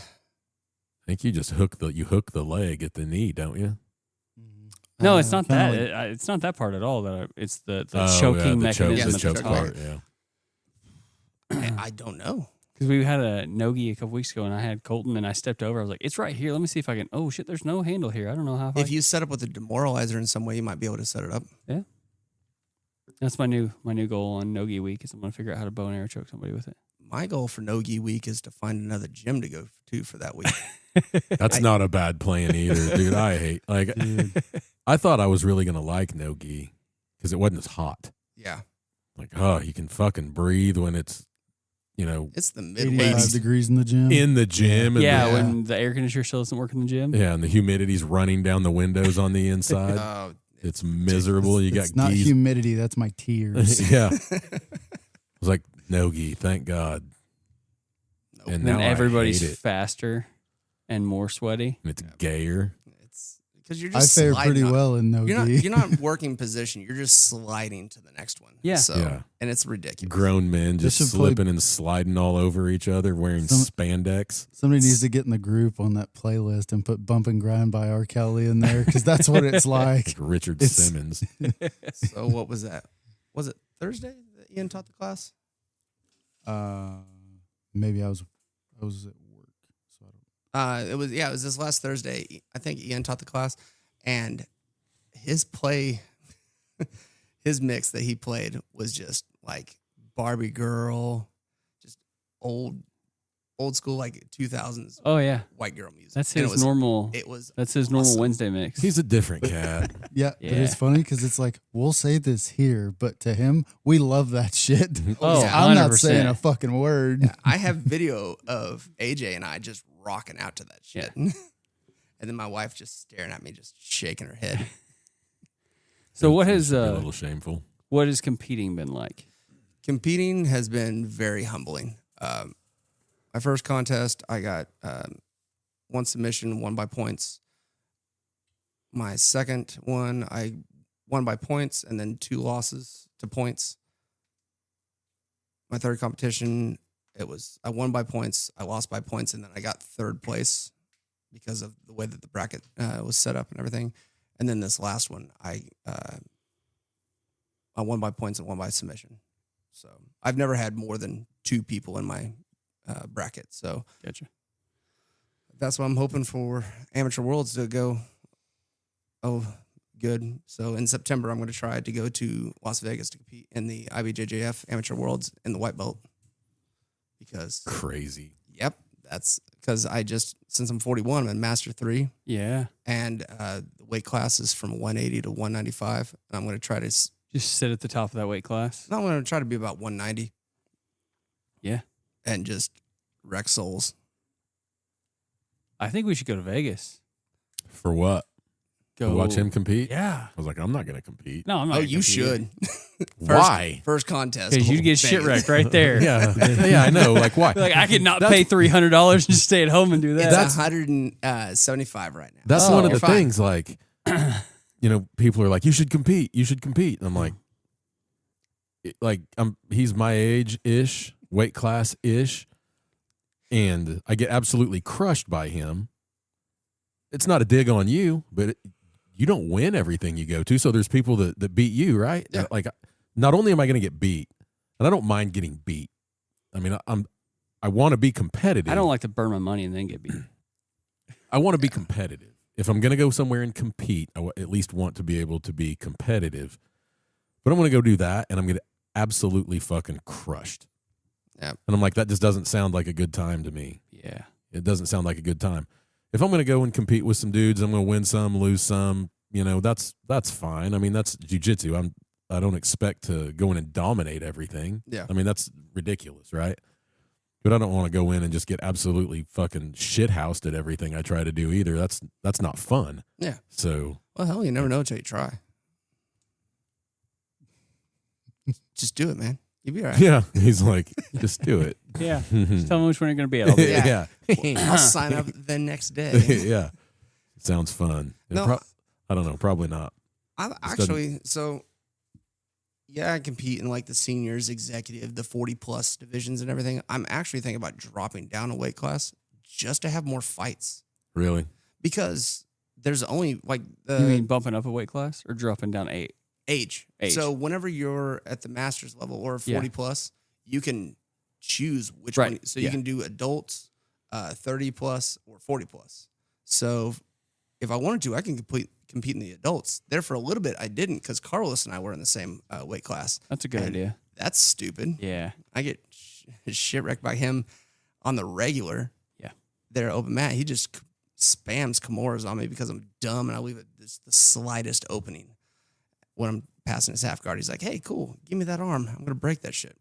think you just hook the leg at the knee, don't you? No, it's not kinda that. like- It's not that part at all. It's the Oh, choking the choke, mechanism the at choke the top. part. Yeah. I don't know. Because we had a no-gi a couple weeks ago, and I had Colton, and I stepped over. I was like, "It's right here. Let me see if I can." Oh shit! There's no handle here. I don't know how. If you set up with a demoralizer in some way, you might be able to set it up. That's my new goal on no-gi week is I'm gonna figure out how to bow and arrow choke somebody with it. My goal for No-Gi Week is to find another gym to go to for that week. That's not a bad plan either, dude. I hate Dude. I thought I was really gonna like no gi because it wasn't as hot. Yeah. Like, oh, you can fucking breathe when it's, you know, It's the 85 Midwest. degrees in the gym. in the gym. And Yeah, Yeah. when the air conditioner still doesn't work in the gym. and the humidity's running down the windows on the inside. Oh, It's miserable. You got it's not geese. humidity. That's my tears. Yeah. I was like, no gi, thank God. Nope. And And then now I everybody's hate it. faster and more sweaty. And it's gayer. it's because you're I just fare sliding pretty on- well in no You're gi. not you're not working position. You're just sliding to the next one. Yeah. So Yeah. and it's ridiculous. Grown men just should play- slipping and sliding all over each other wearing Some- spandex. Somebody needs to get in the group on that playlist and put "Bump and Grind" by R. Kelly in there because that's what it's like. Like Richard It's- Simmons. So what was that? Was it Thursday that Ian taught the class? Maybe I was at work, so I don't. It was this last Thursday. I think Ian taught the class, and his play, his mix that he played was just like Barbie girl, just old school like 2000s Oh yeah, white girl music. that's And his it was, normal. It was That's his normal awesome. Wednesday mix. He's a different cat. Yeah, but Yeah. it's funny because it's like we'll say this here, but to him, we love that shit. Oh, yeah. I'm not 100%. saying a fucking word. Yeah, I have video of AJ and I just rocking out to that shit. and then my wife just staring at me, just shaking her head. So what It has should be a little shameful. what has competing been like? Competing has been very humbling. My first contest, I got one submission, won by points. My second one, I won by points and then 2 losses to points. My third competition, I won by points, I lost by points, and then I got 3rd place because of the way that the bracket was set up and everything. And then this last one, I won by points and won by submission. So I've never had more than 2 people in my bracket. So Gotcha. that's what I'm hoping for Amateur Worlds to go. Oh, good. So in September, I'm going to try to go to Las Vegas to compete in the IBJJF Amateur Worlds in the white belt. Because, Crazy. yep, that's because since I'm 41, I'm in Master 3. Yeah, And the weight class is from 180 to 195. And I'm going to try to, just sit at the top of that weight class. I'm going to try to be about 190. Yeah. And just wreck souls. I think we should go to Vegas. For what? Go To watch him compete? Yeah. I was like, I'm not going to compete. No, I'm not. Oh, gonna you compete. should. Why? First contest. Because you get shit wrecked right there. Yeah, I know. Like, why? Like I could not pay $300 and just stay at home and do that. It's 175 right now. That's Oh, one of you're the fine. things, like, people are like, you should compete. And I'm like, he's my age-ish, weight class-ish, and I get absolutely crushed by him. It's not a dig on you, but you don't win everything you go to. So there's people that beat you, right? Yeah. Like, not only am I going to get beat, and I don't mind getting beat. I mean, I want to be competitive. I don't like to burn my money and then get beat. I want to be competitive. If I'm going to go somewhere and compete, I at least want to be able to be competitive. But I'm going to go do that, and I'm going to absolutely fucking crushed. Yeah. And I'm like, that just doesn't sound like a good time to me. Yeah. It doesn't sound like a good time. If I'm going to go and compete with some dudes, I'm going to win some, lose some. That's fine. I mean, that's jiu-jitsu. I don't expect to go in and dominate everything. Yeah. I mean, that's ridiculous, right? But I don't want to go in and just get absolutely fucking shithoused at everything I try to do either. That's not fun. Yeah. So, Well, hell, you never know until you try. Just do it, man. You'll be all right. yeah, he's like, just do it. Yeah. Just tell me which one you're going to be at. I'll be there. Yeah. I'll sign up the next day. Yeah. Sounds fun. No, I don't know. Probably not. I actually, I compete in like the seniors, executive, the 40+ divisions and everything. I'm actually thinking about dropping down a weight class just to have more fights Really? because there's only like You mean bumping up a weight class or dropping down age. So whenever you're at the master's level or 40+, you can choose which Right. one. So Yeah. you can do adults, 30+ or 40+. So if I wanted to, I can compete in the adults. There for a little bit, I didn't because Carlos and I were in the same weight class. That's a good And idea. That's stupid. Yeah. I get shit wrecked by him on the regular. Yeah. There at open mat, he just spams Kimuras on me because I'm dumb and I leave it the slightest opening. When I'm passing his half guard, he's like, "Hey, cool, give me that arm. I'm gonna break that shit."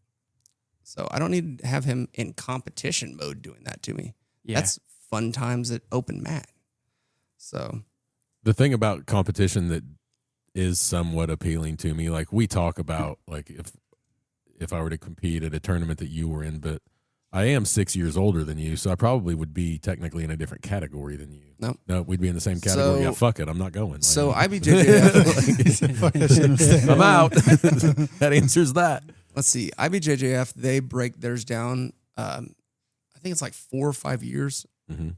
So I don't need to have him in competition mode doing that to me. Yeah. That's fun times at open mat. So The thing about competition that is somewhat appealing to me, like we talk about, like if I were to compete at a tournament that you were in, but I am 6 years older than you, so I probably would be technically in a different category than you. No, we'd be in the same category. So- Yeah, fuck it, I'm not going. Like, so IBJJF. Fuck, I shouldn't have stayed. I'm out. That answers that. Let's see, IBJJF, they break theirs down. I think it's like 4 or 5 years Mm-hmm.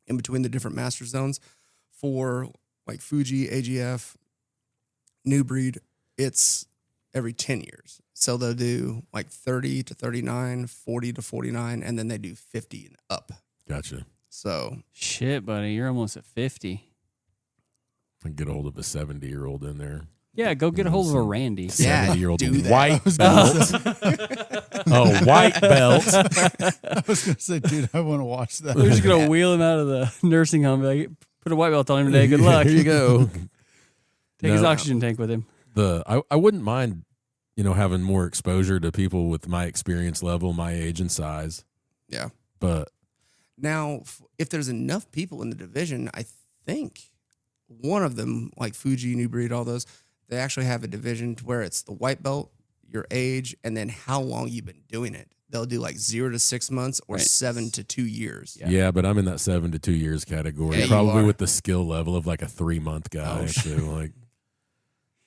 in between the different master zones. For like Fuji, AGF, New Breed, it's every 10 years. So they'll do like 30 to 39, 40 to 49, and then they do 50 and up. Gotcha. So Shit, buddy. You're almost at 50. I can get hold of a 70-year-old in there. Yeah, go get a hold of a Randy. Yeah, 70-year-old do that. white I was gonna belt. say- Oh, white belt. I was gonna say, dude, I want to watch that. We're just going to wheel him out of the nursing home. Be like, put a white belt on him today. Good luck. Here you go. Take his No. oxygen tank with him. I wouldn't mind, having more exposure to people with my experience level, my age and size. Yeah. But Now, if there's enough people in the division, I think one of them, like Fuji, New Breed, all those, they actually have a division to where it's the white belt, your age, and then how long you've been doing it. They'll do like 0 to 6 months or Right. 7 to 2 years. Yeah. but I'm in that 7 to 2 years category, Yeah, you probably are. with the skill level of like a 3-month guy. Oh, So like,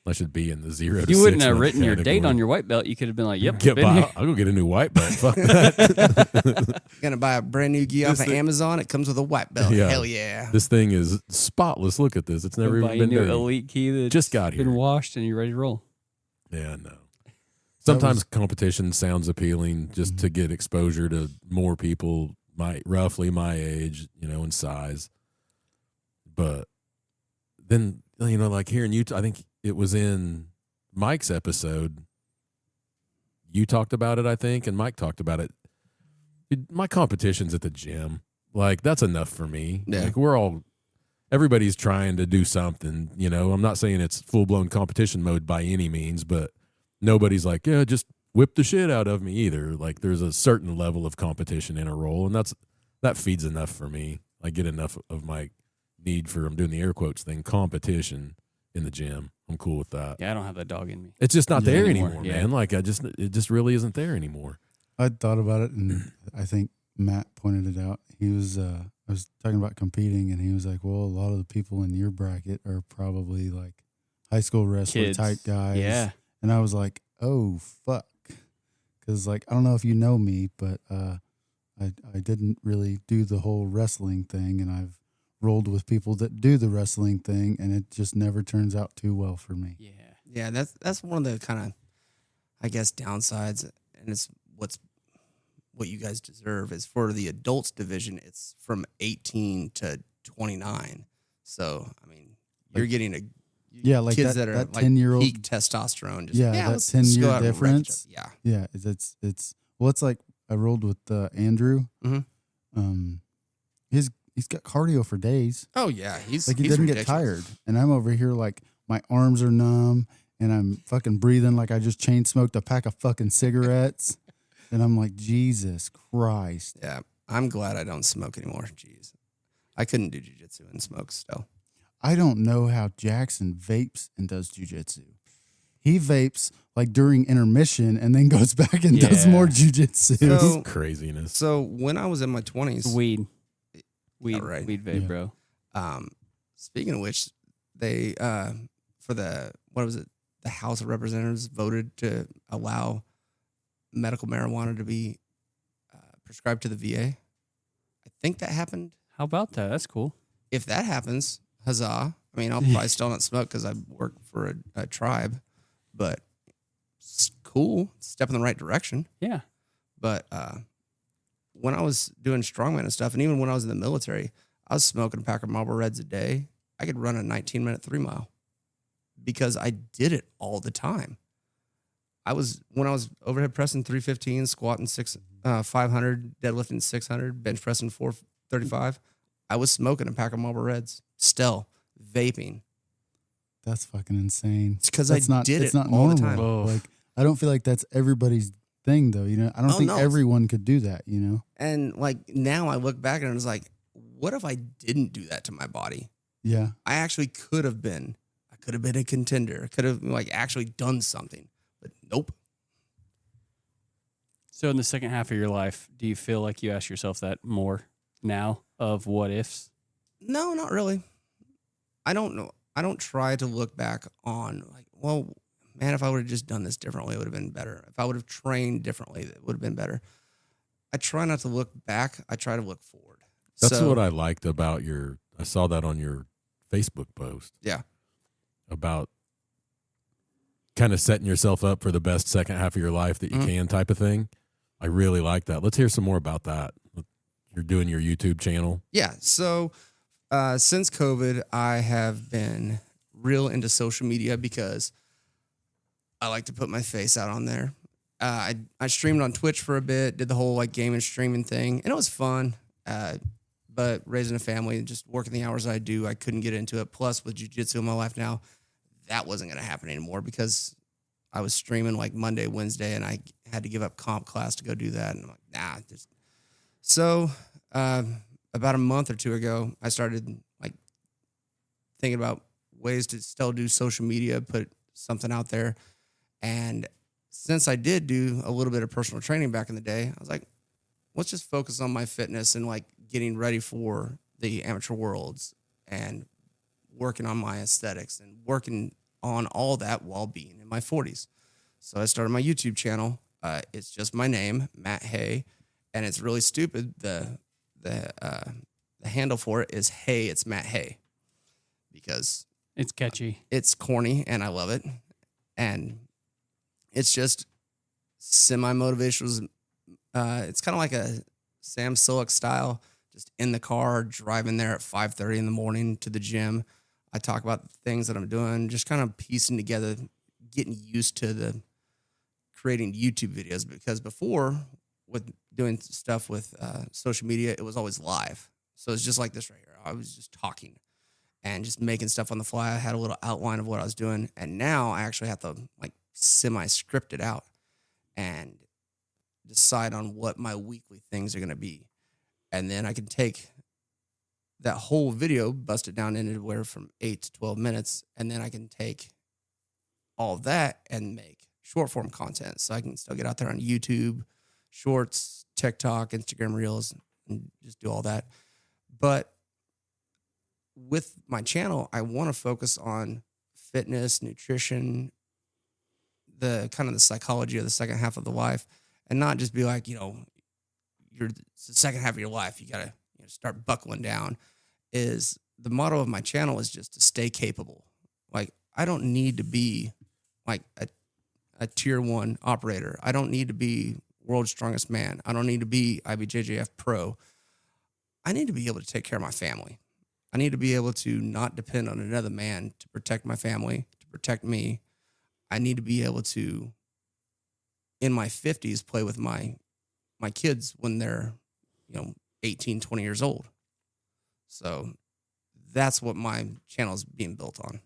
I should be in the 0 to 6 You wouldn't have month written your date category. on your white belt. You could have been like, yep, Get been by. here. I'll go get a new white belt. Fuck that. Gonna buy a brand new gi off This of thing- Amazon. It comes with a white belt. Yeah. Hell yeah. This thing is spotless. Look at this. It's never Buy even a been new dirty. elite key that Just got been here. washed and you're ready to roll. Yeah, no. Sometimes competition sounds appealing just to get exposure to more people roughly my age, in size. But then, like here in Utah, I think it was in Mike's episode. You talked about it, I think, and Mike talked about it. Dude, my competition's at the gym. Like, that's enough for me. Yeah. Like, everybody's trying to do something, I'm not saying it's full-blown competition mode by any means, but nobody's like, yeah, just whip the shit out of me either. Like, there's a certain level of competition in a role, and that feeds enough for me. I get enough of my need for, I'm doing the air quotes thing, competition in the gym. I'm cool with that. Yeah, I don't have that dog in me. It's just not Yeah. there Anymore, anymore, yeah. man. Like it just really isn't there anymore. I thought about it, and I think Matt pointed it out. He was, I was talking about competing, and he was like, well, a lot of the people in your bracket are probably like high school wrestler Kids. type guys. Yeah. And I was like, oh, fuck. Because, like, I don't know if you know me, but I didn't really do the whole wrestling thing, and I've rolled with people that do the wrestling thing, and it just never turns out too well for me. Yeah. Yeah, that's one of the kind of, I guess, downsides, and it's what you guys deserve is for the adults division. It's from 18 to 29. So I mean, you're getting Like kids that, that are that like 10-year-old. peak testosterone. Just, Yeah, that let's go 10-year out and wreck each difference. other. Yeah, it's well, it's like I rolled with Andrew. Mhm. He's got cardio for days. Oh yeah, he's Like he he's doesn't get ridiculous. tired, and I'm over here like my arms are numb, and I'm fucking breathing like I just chain smoked a pack of fucking cigarettes, and I'm like, Jesus Christ. Yeah, I'm glad I don't smoke anymore. Jeez, I couldn't do jiu-jitsu and smoke still. I don't know how Jackson vapes and does jujitsu. He vapes like during intermission and then goes back and does Yeah. more jujitsu. So- It's craziness. So when I was in my 20s, Weed. right. Weed vape, Yeah. bro. Speaking of which, they for the the House of Representatives voted to allow medical marijuana to be prescribed to the VA. I think that happened. How about that? That's cool. If that happens, huzzah! I mean, I'll probably still not smoke because I work for a tribe, but it's cool. Step in the right direction. Yeah. But when I was doing strongman and stuff, and even when I was in the military, I was smoking a pack of Marlboro Reds a day. I could run a 19-minute 3-mile because I did it all the time. When I was overhead pressing 315, squatting 500, deadlifting 600, bench pressing 435, I was smoking a pack of Marlboro Reds, still vaping. That's fucking insane. It's because I did it's it not all normal. the time. Oh. Like I don't feel like that's everybody's thing though. You know, I don't Oh, think no. everyone could do that. You know. And like now I look back and I was like, what if I didn't do that to my body? Yeah. I actually could have been. I could have been a contender. I could have like actually done something, but nope. So in the second half of your life, do you feel like you ask yourself that more now of what ifs? No, not really. I don't know. I don't try to look back on like, well, man, if I would have just done this differently, it would have been better. If I would have trained differently, it would have been better. I try not to look back. I try to look forward. That's what I liked about I saw that on your Facebook post. Yeah. About kind of setting yourself up for the best second half of your life that you can type of thing. I really like that. Let's hear some more about that. You're doing your YouTube channel. Yeah. So since COVID, I have been real into social media because I like to put my face out on there. I streamed on Twitch for a bit, did the whole like gaming streaming thing, and it was fun. But raising a family and just working the hours I do, I couldn't get into it. Plus, with jiu-jitsu in my life now, that wasn't going to happen anymore because I was streaming like Monday, Wednesday, and I had to give up comp class to go do that. And I'm like, nah. So about a month or two ago, I started like thinking about ways to still do social media, put something out there. And since I did do a little bit of personal training back in the day, I was like, let's just focus on my fitness and like getting ready for the amateur worlds and working on my aesthetics and working on all that while being in my 40s. So I started my YouTube channel. It's just my name, Matt Hay, and it's really stupid. The handle for it is Hey, it's Matt Hay, because It's catchy. it's corny and I love it. And it's just semi-motivational. It's kind of like a Sam Sulek style, just in the car, driving there at 5:30 in the morning to the gym. I talk about the things that I'm doing, just kind of piecing together, getting used to the creating YouTube videos, because before with doing stuff with social media, it was always live. So it's just like this right here. I was just talking and just making stuff on the fly. I had a little outline of what I was doing. And now I actually have to like semi-script it out and decide on what my weekly things are going to be. And then I can take that whole video, bust it down into anywhere from 8 to 12 minutes, and then I can take all of that and make short form content. So I can still get out there on YouTube, Shorts, TikTok, Instagram Reels, and just do all that. But with my channel, I want to focus on fitness, nutrition, the kind of the psychology of the second half of the life, and not just be like, you're the second half of your life, you got to start buckling down. Is the motto of my channel is just to stay capable. Like, I don't need to be like a tier 1 operator. I don't need to be world's strongest man. I don't need to be IBJJF pro. I need to be able to take care of my family. I need to be able to not depend on another man to protect my family, to protect me. I need to be able to, in my 50s, play with my kids when they're, 18, 20 years old. So that's what my channel is being built on.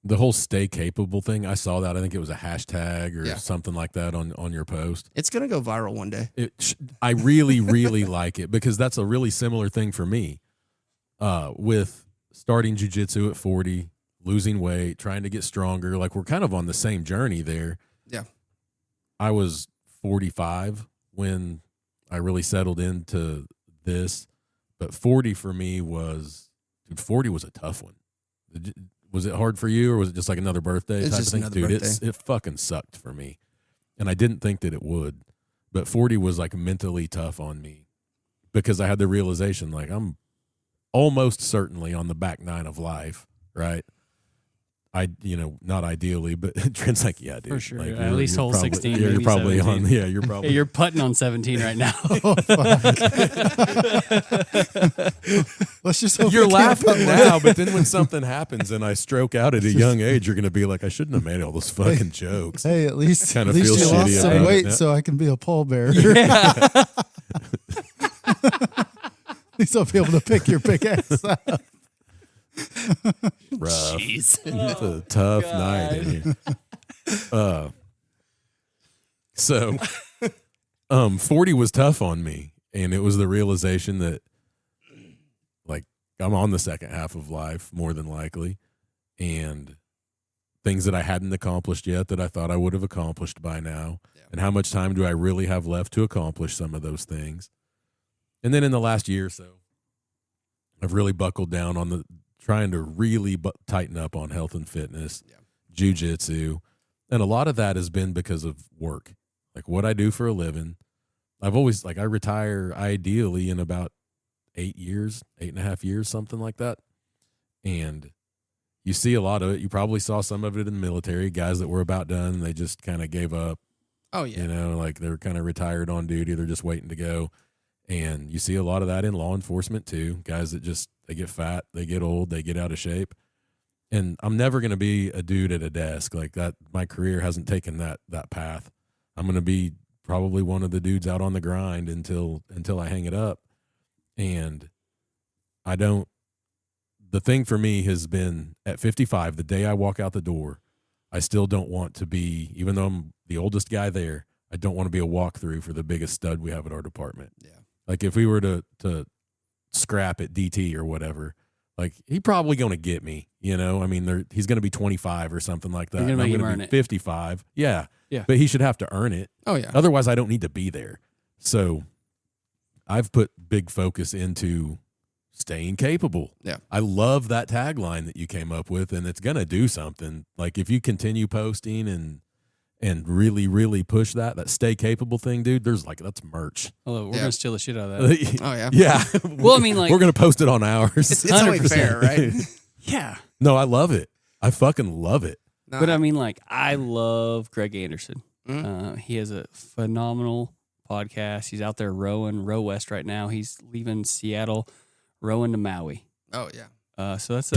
The whole stay capable thing, I saw that. I think it was a hashtag or something like that on your post. It's going to go viral one day. I really, really like it because that's a really similar thing for me with starting jiu-jitsu at 40, losing weight, trying to get stronger. Like, we're kind of on the same journey there. Yeah. I was 45 when I really settled into this, but 40 for me was 40 was a tough one. Was it hard for you, or was it just like another birthday It's type just of thing? another Dude, birthday. it fucking sucked for me, and I didn't think that it would. But 40 was like mentally tough on me because I had the realization, like, I'm almost certainly on the back nine of life, right? Not ideally, but Trent's like, yeah, dude. For sure. Like, At least hole probably, 16. Yeah, you're maybe probably 17. on. Yeah, you're probably. Hey, you're putting on 17 right now. Oh, fuck. Let's just hope You're we can't laughing put now, but then when something happens and I stroke out at a young age, you're going to be like, I shouldn't have made all those fucking jokes. Hey, at least Kinda at least feel you lost shitty some about it weight now. so I can be a pallbearer. Yeah. At least I'll be able to pick your big ass up. Rough. Jeez. It's a tough night in here. So 40 was tough on me, and it was the realization that, like, I'm on the second half of life more than likely, and things that I hadn't accomplished yet that I thought I would have accomplished by now, and how much time do I really have left to accomplish some of those things. And then in the last year or so, I've really buckled down on trying to really tighten up on health and fitness, jiu-jitsu. And a lot of that has been because of work, like what I do for a living. I've always, I retire ideally in about 8.5 years, something like that. And you see a lot of it. You probably saw some of it in the military, guys that were about done. They just kind of gave up. Oh, yeah. Like they're kind of retired on duty. They're just waiting to go. And you see a lot of that in law enforcement too. Guys that they get fat, they get old, they get out of shape. And I'm never going to be a dude at a desk like that. My career hasn't taken that path. I'm going to be probably one of the dudes out on the grind until I hang it up. And the thing for me has been at 55, the day I walk out the door, I still don't want to be, even though I'm the oldest guy there, I don't want to be a walkthrough for the biggest stud we have at our department. Yeah. Like if we were to scrap at DT or whatever, like he probably going to get me, I mean, he's going to be 25 or something like that. You're And gonna I'm make him going earn to it. be 55. Yeah. Yeah. But he should have to earn it. Oh, yeah. Otherwise I don't need to be there. So I've put big focus into staying capable. Yeah. I love that tagline that you came up with, and it's going to do something. Like if you continue posting and really, really push that stay capable thing, dude, that's merch. Oh, we're going to steal the shit out of that. Oh, yeah. Yeah. Well, I mean, like, we're going to post it on ours. It's only 100%. fair, right? yeah. No, I love it. I fucking love it. No, But I mean, like, I love Greg Anderson. Mhm. He has a phenomenal podcast. He's out there row west right now. He's leaving Seattle, rowing to Maui. Oh, yeah. So that's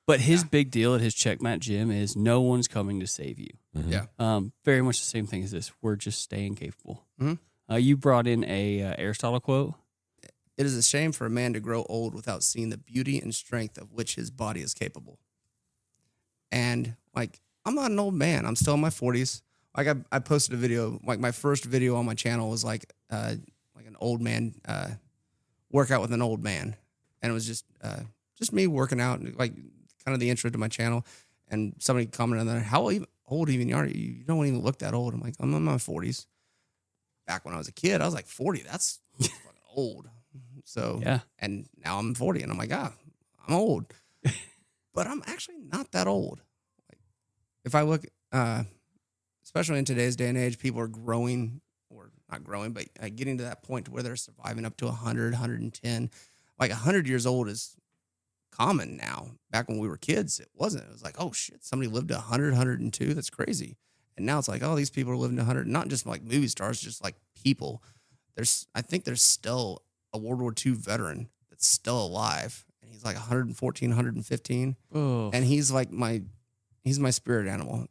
but his big deal at his Checkmate gym is no one's coming to save you. Mhm. Yeah. Very much the same thing as this. We're just staying capable. Mhm. You brought in a Aristotle quote. It is a shame for a man to grow old without seeing the beauty and strength of which his body is capable. And, like, I'm not an old man. I'm still in my 40s. Like, I posted a video. Like, my first video on my channel was, like an old man workout with an old man. and it was just me working out, and like kind of the intro to my channel. And somebody commented on there, how old even are you? You don't even look that old. I'm like, I'm in my 40s. Back when I was a kid, I was like 40. That's fucking old. So Yeah. And now I'm 40, and I'm like, I'm old, but I'm actually not that old. Like if I look, especially in today's day and age, people are growing, or not growing, but getting to that point where they're surviving up to 100, 110. Like 100 years old is common now. Back when we were kids, it wasn't. It was like, oh shit, somebody lived to 100, 102. That's crazy. And now it's like, oh, these people are living to 100. Not just like movie stars, just like people. I think there's still a World War II veteran that's still alive, and he's like 114, 115. Oh. And he's my spirit animal.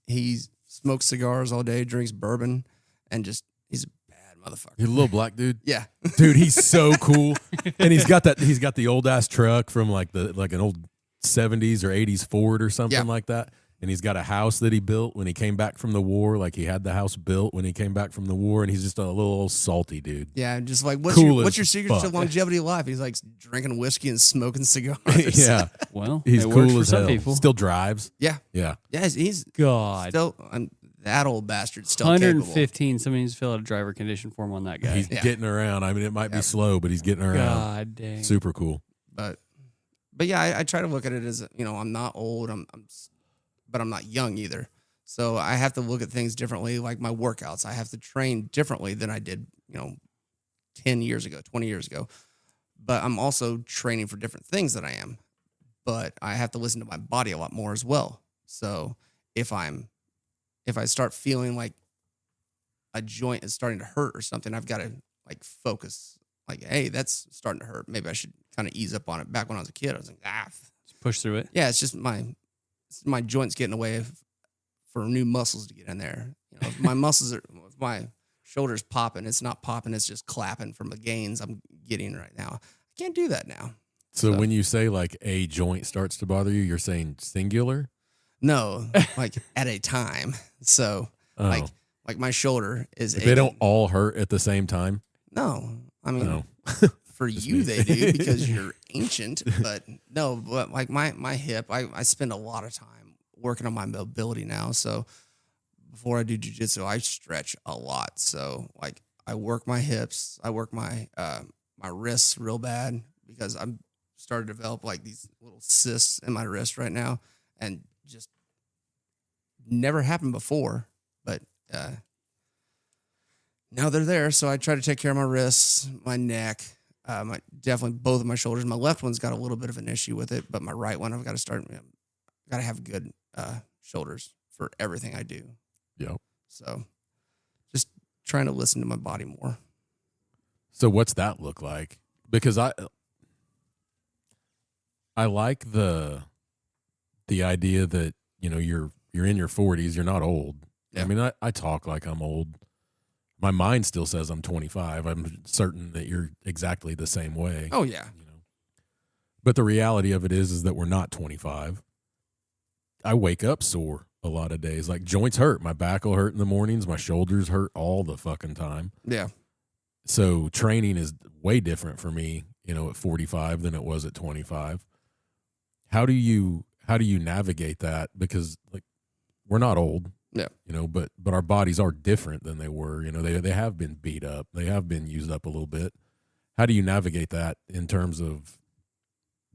He smokes cigars all day, drinks bourbon, and he's a bad motherfucker. He's a little black dude. Yeah. Dude, he's so cool. And he's got the old ass truck from like an old 70s or 80s Ford or something like that. And he's got a house that he built when he came back from the war. Like he had the house built when he came back from the war, and he's just a little salty dude. Yeah, just like what's your secret to longevity of life? He's like drinking whiskey and smoking cigars. Yeah. Well, He's it works cool for as some hell. people. Still drives. Yeah. Yeah. Yeah, he's God. still that old bastard still capable. 115. Somebody needs to fill out a driver condition form on that guy. He's getting around. I mean, it might be slow, but he's getting around. God dang. Super cool. But yeah, I try to look at it as, I'm not old, but I'm not young either. So I have to look at things differently, like my workouts. I have to train differently than I did, 10 years ago, 20 years ago. But I'm also training for different things than I am. But I have to listen to my body a lot more as well. So if I start feeling like a joint is starting to hurt or something, I've got to like focus. Like, hey, that's starting to hurt. Maybe I should kind of ease up on it. Back when I was a kid, I was like, Just push through it. yeah, it's just my joints getting away for new muscles to get in there. If my if my shoulders popping, it's not popping, it's just clapping from the gains I'm getting right now. I can't do that now. So when you say like a joint starts to bother you, you're saying singular? No, like at a time. So like my shoulder is They don't all hurt at the same time? No. I mean, No. for you they do because you're ancient, but no, but like my hip, I spend a lot of time working on my mobility now. So before I do jiu-jitsu, I stretch a lot. So like I work my hips, I work my my wrists real bad because I'm starting to develop like these little cysts in my wrist right now, and just never happened before, but now they're there. So I try to take care of my wrists, my neck, definitely both of my shoulders. My left one's got a little bit of an issue with it, but my right one, I've got to have good shoulders for everything I do. Yep. So just trying to listen to my body more. So what's that look like? Because I like the idea that, you're in your 40s, you're not old. Yeah. I mean, I talk like I'm old. My mind still says I'm 25. I'm certain that you're exactly the same way. Oh yeah. But the reality of it is that we're not 25. I wake up sore a lot of days. Like joints hurt. My back will hurt in the mornings. My shoulders hurt all the fucking time. Yeah. So training is way different for me, at 45 than it was at 25. How do you navigate that? Because like we're not old. Yeah. But our bodies are different than they were. They have been beat up. They have been used up a little bit. How do you navigate that in terms of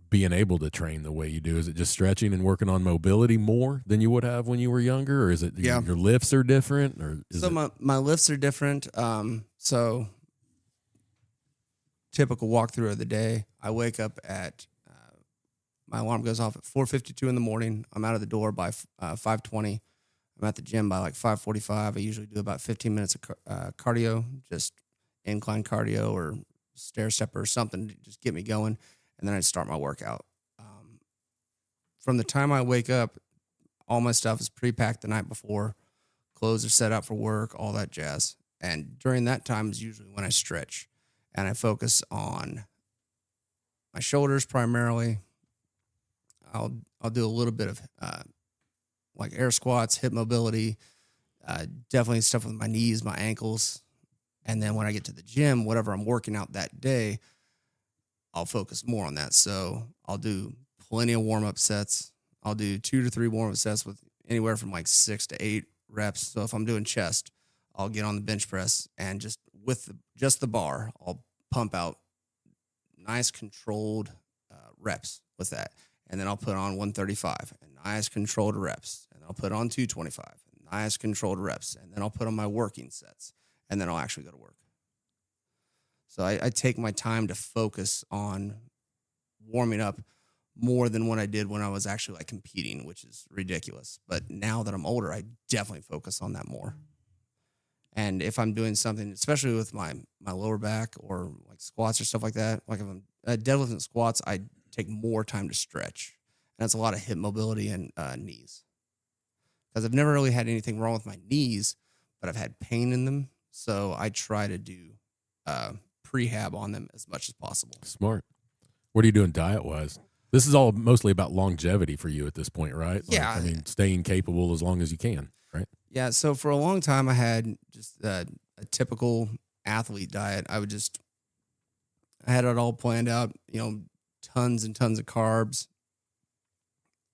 being able to train the way you do? Is it just stretching and working on mobility more than you would have when you were younger? Or is it your lifts are different? Or my lifts are different. So typical walkthrough of the day, I wake up at, my alarm goes off at 4:52 in the morning. I'm out of the door by 5:20. I'm at the gym by like 5:45. I usually do about 15 minutes of cardio, just incline cardio or stair stepper or something to just get me going. And then I start my workout. From the time I wake up, all my stuff is pre-packed the night before. Clothes are set up for work, all that jazz. And during that time is usually when I stretch. And I focus on my shoulders primarily. I'll do a little bit of like air squats, hip mobility, definitely stuff with my knees, my ankles. And then when I get to the gym, whatever I'm working out that day, I'll focus more on that. So I'll do plenty of warm-up sets. I'll do 2 to 3 warm-up sets with anywhere from like 6 to 8 reps. So if I'm doing chest, I'll get on the bench press and just with just the bar, I'll pump out nice controlled reps with that. And then I'll put on 135 and nice controlled reps. And I'll put on 225 and nice controlled reps. And then I'll put on my working sets. And then I'll actually go to work. So I take my time to focus on warming up more than what I did when I was actually like competing, which is ridiculous. But now that I'm older, I definitely focus on that more. And if I'm doing something, especially with my lower back or like squats or stuff like that, like if I'm deadlifting squats, I take more time to stretch. And that's a lot of hip mobility and knees. Because I've never really had anything wrong with my knees, but I've had pain in them. So I try to do prehab on them as much as possible. Smart. What are you doing diet-wise? This is all mostly about longevity for you at this point, right? Yeah. I mean, staying capable as long as you can, right? Yeah. So for a long time, I had just a typical athlete diet. I had it all planned out, tons and tons of carbs.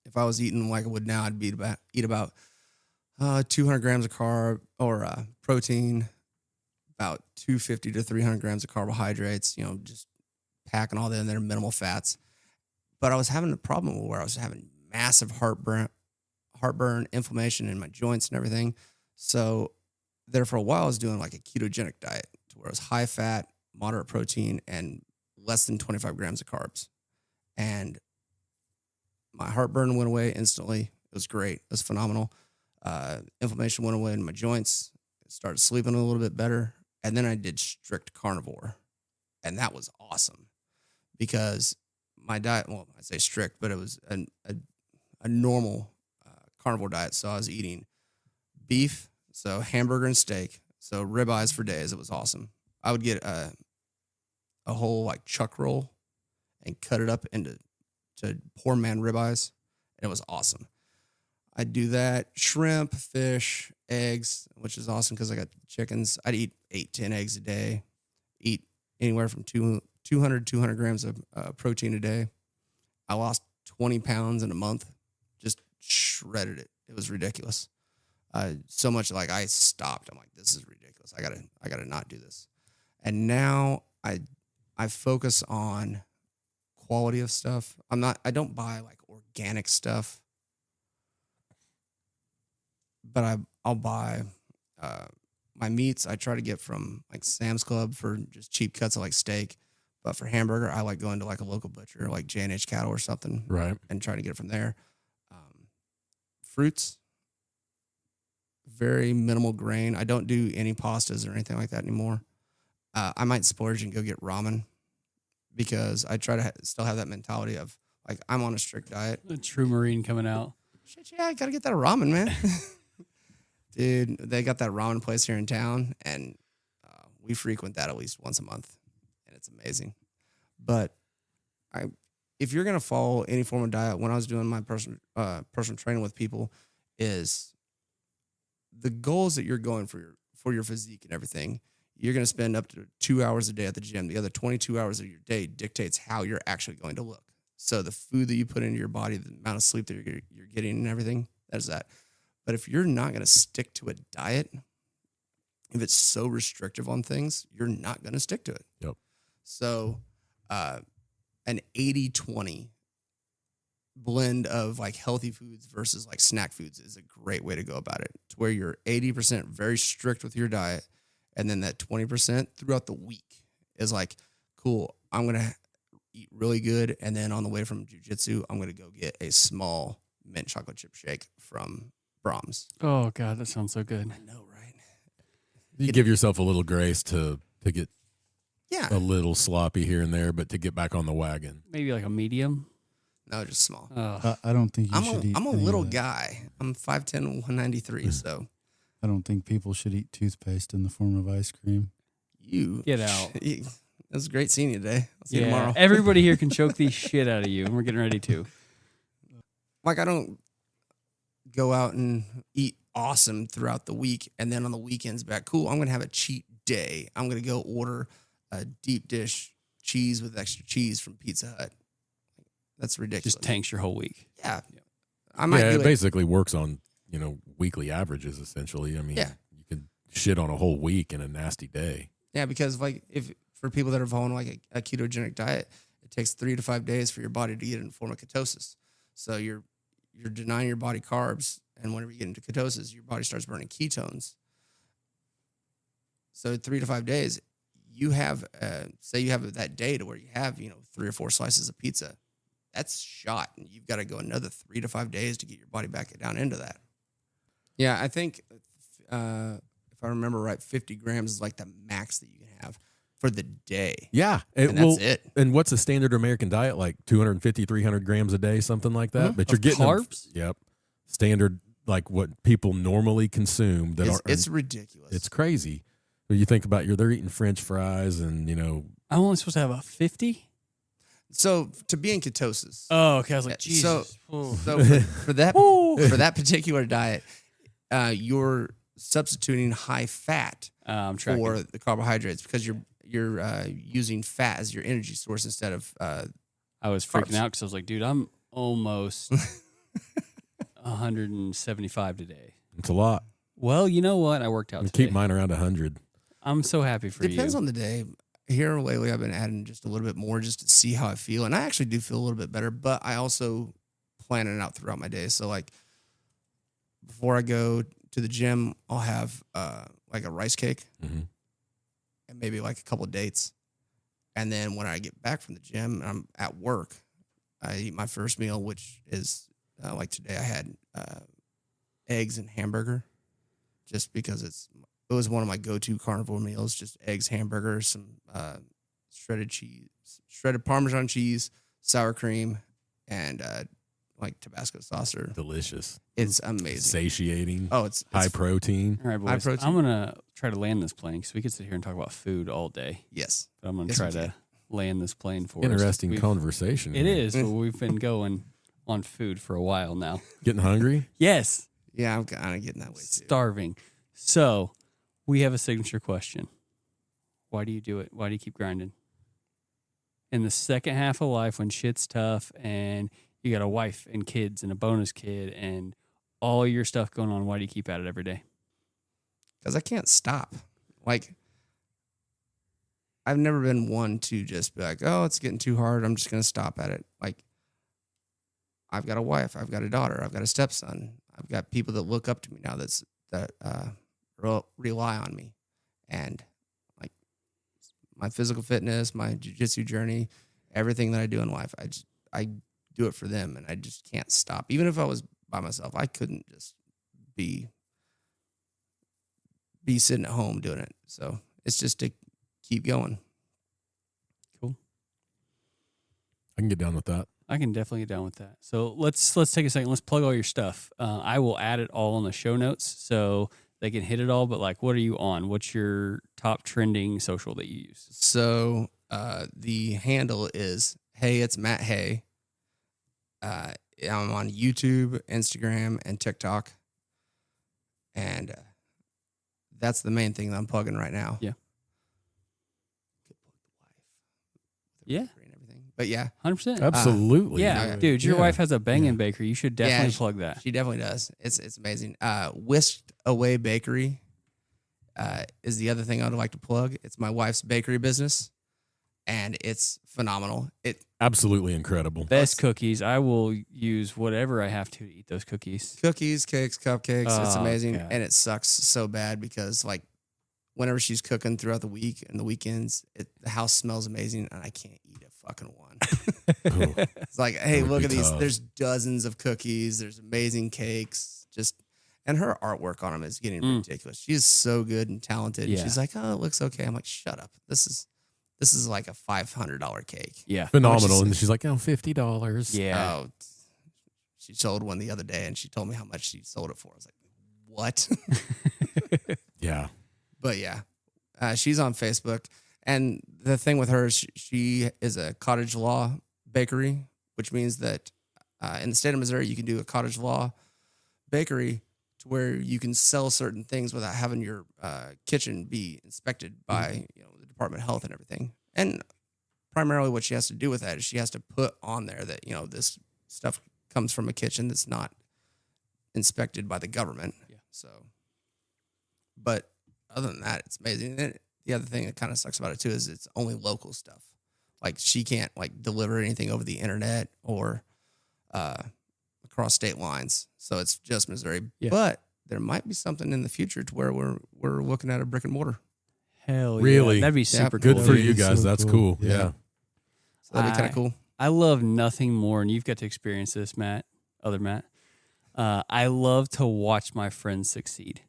If I was eating like I would now, I'd eat about 200 grams of carb or protein, about 250 to 300 grams of carbohydrates, just packing all that in there, minimal fats. But I was having a problem where I was having massive heartburn, inflammation in my joints and everything. So there for a while, I was doing like a ketogenic diet to where it was high fat, moderate protein, and less than 25 grams of carbs. And my heartburn went away instantly. It was great. It was phenomenal. Inflammation went away in my joints. I started sleeping a little bit better. And then I did strict carnivore. And that was awesome because my diet, well, I say strict, but it was a normal carnivore diet. So I was eating beef, so hamburger and steak, so ribeyes for days. It was awesome. I would get a whole like chuck roll and cut it up into poor man ribeyes, and it was awesome. I'd do that, shrimp, fish, eggs, which is awesome because I got chickens. I'd eat 8-10 eggs a day, eat anywhere from 200 grams of protein a day. I lost 20 pounds in a month, just shredded it. It was ridiculous. So much like I stopped. I'm like, this is ridiculous. I gotta not do this. And now I focus on quality of stuff. I don't buy like organic stuff, but I'll buy my meats. I try to get from like Sam's Club for just cheap cuts of like steak. But for hamburger, I like going to like a local butcher, like J&H Cattle or something, Right. and trying to get it from there. Fruits, very minimal grain. I don't do any pastas or anything like that anymore. I might splurge and go get ramen because I try to still have that mentality of like I'm on a strict diet. The true Marine coming out. Shit, yeah, I gotta get that ramen, man. Dude, they got that ramen place here in town, and we frequent that at least once a month, and it's amazing. But if you're gonna follow any form of diet, when I was doing my personal training with people, is the goals that you're going for your physique and everything. You're gonna spend up to 2 hours a day at the gym. The other 22 hours of your day dictates how you're actually going to look. So the food that you put into your body, the amount of sleep that you're getting, and everything, that's that. But if you're not gonna stick to a diet, if it's so restrictive on things, you're not gonna stick to it. Yep. So an 80-20 blend of like healthy foods versus like snack foods is a great way to go about it. To where you're 80% very strict with your diet, and then that 20% throughout the week is like, cool, I'm going to eat really good, and then on the way from jiu-jitsu, I'm going to go get a small mint chocolate chip shake from Brahms. Oh, God, that sounds so good. I know, right? You give yourself a little grace to get Yeah. a little sloppy here and there, but to get back on the wagon. Maybe like a medium. No, just small. I don't think you should eat. I'm a any of little that. guy. I'm 5'10", 193, so I don't think people should eat toothpaste in the form of ice cream. you Get out. It was great seeing you today. I'll see you Yeah, tomorrow. everybody here can choke the shit out of you, and we're getting ready to. Like I don't go out and eat awesome throughout the week, and then on the weekends back, cool, I'm going to have a cheat day. I'm going to go order a deep dish cheese with extra cheese from Pizza Hut. That's ridiculous. Just tanks your whole week. Yeah. I might Yeah, do it it. basically works on, weekly averages essentially. I mean, Yeah. you can shit on a whole week in a nasty day. Yeah, because if for people that are following like a ketogenic diet, it takes 3 to 5 days for your body to get in a form of ketosis. So you're denying your body carbs, and whenever you get into ketosis, your body starts burning ketones. So 3 to 5 days, you have say you have that day to where you have 3 or 4 slices of pizza. That's shot, and you've got to go another 3 to 5 days to get your body back down into that. Yeah, I think if I remember right, 50 grams is like the max that you can have for the day. Yeah. And that's it. And what's a standard American diet? Like 250, 300 grams a day, something like that. Mm-hmm. But you're getting carbs? Yep. Standard, like what people normally consume. It's ridiculous. It's crazy. When you think about they're eating French fries and, I'm only supposed to have a 50? So to be in ketosis. Oh, okay. I was like, So- Jesus. So for that particular diet, you're substituting high fat I'm tracking. for the carbohydrates because you're using fat as your energy source instead of I was freaking carbs. out because I was like, dude, I'm almost 175 today. it's a lot. Well, you know what? I worked out I today. keep mine around 100. I'm so happy for Depends you. on the day. Here lately, I've been adding just a little bit more just to see how I feel, and I actually do feel a little bit better. But I also plan it out throughout my day. So like before I go to the gym, I'll have like a rice cake Mm-hmm. and maybe like a couple of dates, and then when I get back from the gym and I'm at work, I eat my first meal, which is like today I had eggs and hamburger, just because it was one of my go-to carnivore meals, just eggs, hamburger, some shredded cheese, shredded Parmesan cheese, sour cream, and like Tabasco sauce. Delicious. It's amazing. Satiating. Oh, it's high protein. All right, high boys. protein. I'm going to try to land this plane because we could sit here and talk about food all day. Yes. But I'm going to Yes, try we to can. land this plane for us. Interesting We've- conversation. It here. is, but we've been going on food for a while now. Getting hungry? Yes. Yeah, I'm kind of getting that way too. Starving. So we have a signature question. Why do you do it? Why do you keep grinding? In the second half of life when shit's tough and you got a wife and kids and a bonus kid and all your stuff going on, why do you keep at it every day? Because I can't stop. Like, I've never been one to just be like, oh, it's getting too hard, I'm just going to stop at it. Like, I've got a wife, I've got a daughter, I've got a stepson, I've got people that look up to me now that rely on me. And like my physical fitness, my jiu-jitsu journey, everything that I do in life, I do it for them, and I just can't stop. Even if I was by myself, I couldn't just be sitting at home doing it. So it's just to keep going. I can get down with that. I can definitely get down with that. So let's take a second. Let's plug all your stuff. I will add it all in the show notes so they can hit it all. But like, what are you on? What's your top trending social that you use? So the handle is Hey, it's Matt Hay. I'm on YouTube, Instagram, and TikTok. And that's the main thing that I'm plugging right now. Yeah. Could plug the wife. Yeah. And everything. But yeah, 100%. Absolutely. Yeah, dude, your Yeah. wife has a banging Yeah. bakery. You should definitely she- plug that. she definitely does. It's amazing. Whisked Away Bakery is the other thing I would like to plug. It's my wife's bakery business, and it's phenomenal. Absolutely incredible. Best cookies. I will use whatever I have to eat those cookies. Cookies, cakes, cupcakes. It's Oh, amazing. God. And it sucks so bad because like whenever she's cooking throughout the week and the weekends, the house smells amazing and I can't eat a fucking one. Ooh. It's like, hey, That would look be at these. tough. There's dozens of cookies. There's amazing cakes. And her artwork on them is getting ridiculous. She is so good and talented. Yeah. She's like, oh, it looks okay. I'm like, shut up. This is like a $500 cake. Yeah. Phenomenal. And she's like, oh, $50. Yeah. Oh, she sold one the other day and she told me how much she sold it for. I was like, what? Yeah. But yeah, she's on Facebook. And the thing with her is she is a cottage law bakery, which means that in the state of Missouri, you can do a cottage law bakery to where you can sell certain things without having your kitchen be inspected by the Department of Health and everything. And primarily what she has to do with that is she has to put on there that, this stuff comes from a kitchen that's not inspected by the government. Yeah. So, but other than that, it's amazing. And the other thing that kind of sucks about it too is it's only local stuff. Like she can't like deliver anything over the internet or across state lines. So it's just Missouri. Yeah. But there might be something in the future to where we're looking at a brick and mortar. Hell Really? yeah. That'd be super Good cool. for That'd you be guys. so That's cool. cool. Yeah. So that'd be kind of cool. I love nothing more, and you've got to experience this, Matt, other Matt. I love to watch my friends succeed.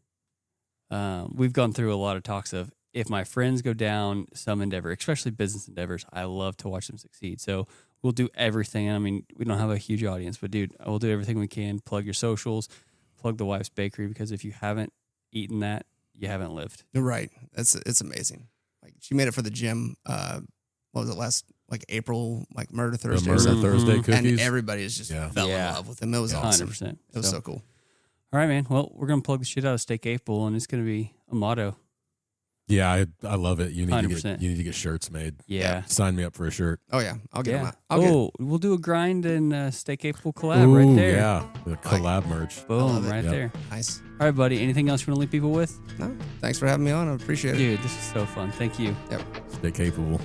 We've gone through a lot of talks of if my friends go down some endeavor, especially business endeavors, I love to watch them succeed. So we'll do everything. I mean, we don't have a huge audience, but dude, we'll do everything we can. Plug your socials, plug the wife's bakery, because if you haven't eaten that, you haven't lived. You're right. It's amazing. Like she made it for the gym. What was it last April, like Murder Thursday The or Murder something? Thursday Mhm. cookies. And everybody is just fell in love with him. It was awesome. 100%. It was so cool. All right, man. Well, we're going to plug the shit out of Steak April, and it's going to be a motto. Yeah, I love it. You need 100%. to get shirts made. Yeah. Sign me up for a shirt. Oh yeah, I'll get Yeah. them out. I'll get We'll do a grind and Steak April collab Ooh, right there. Yeah, the collab merch. Boom, love it. right Yep. there. nice. All right, buddy. Anything else you want to leave people with? No, thanks for having me on. I appreciate it. Dude, this is so fun. Thank you. Stay capable.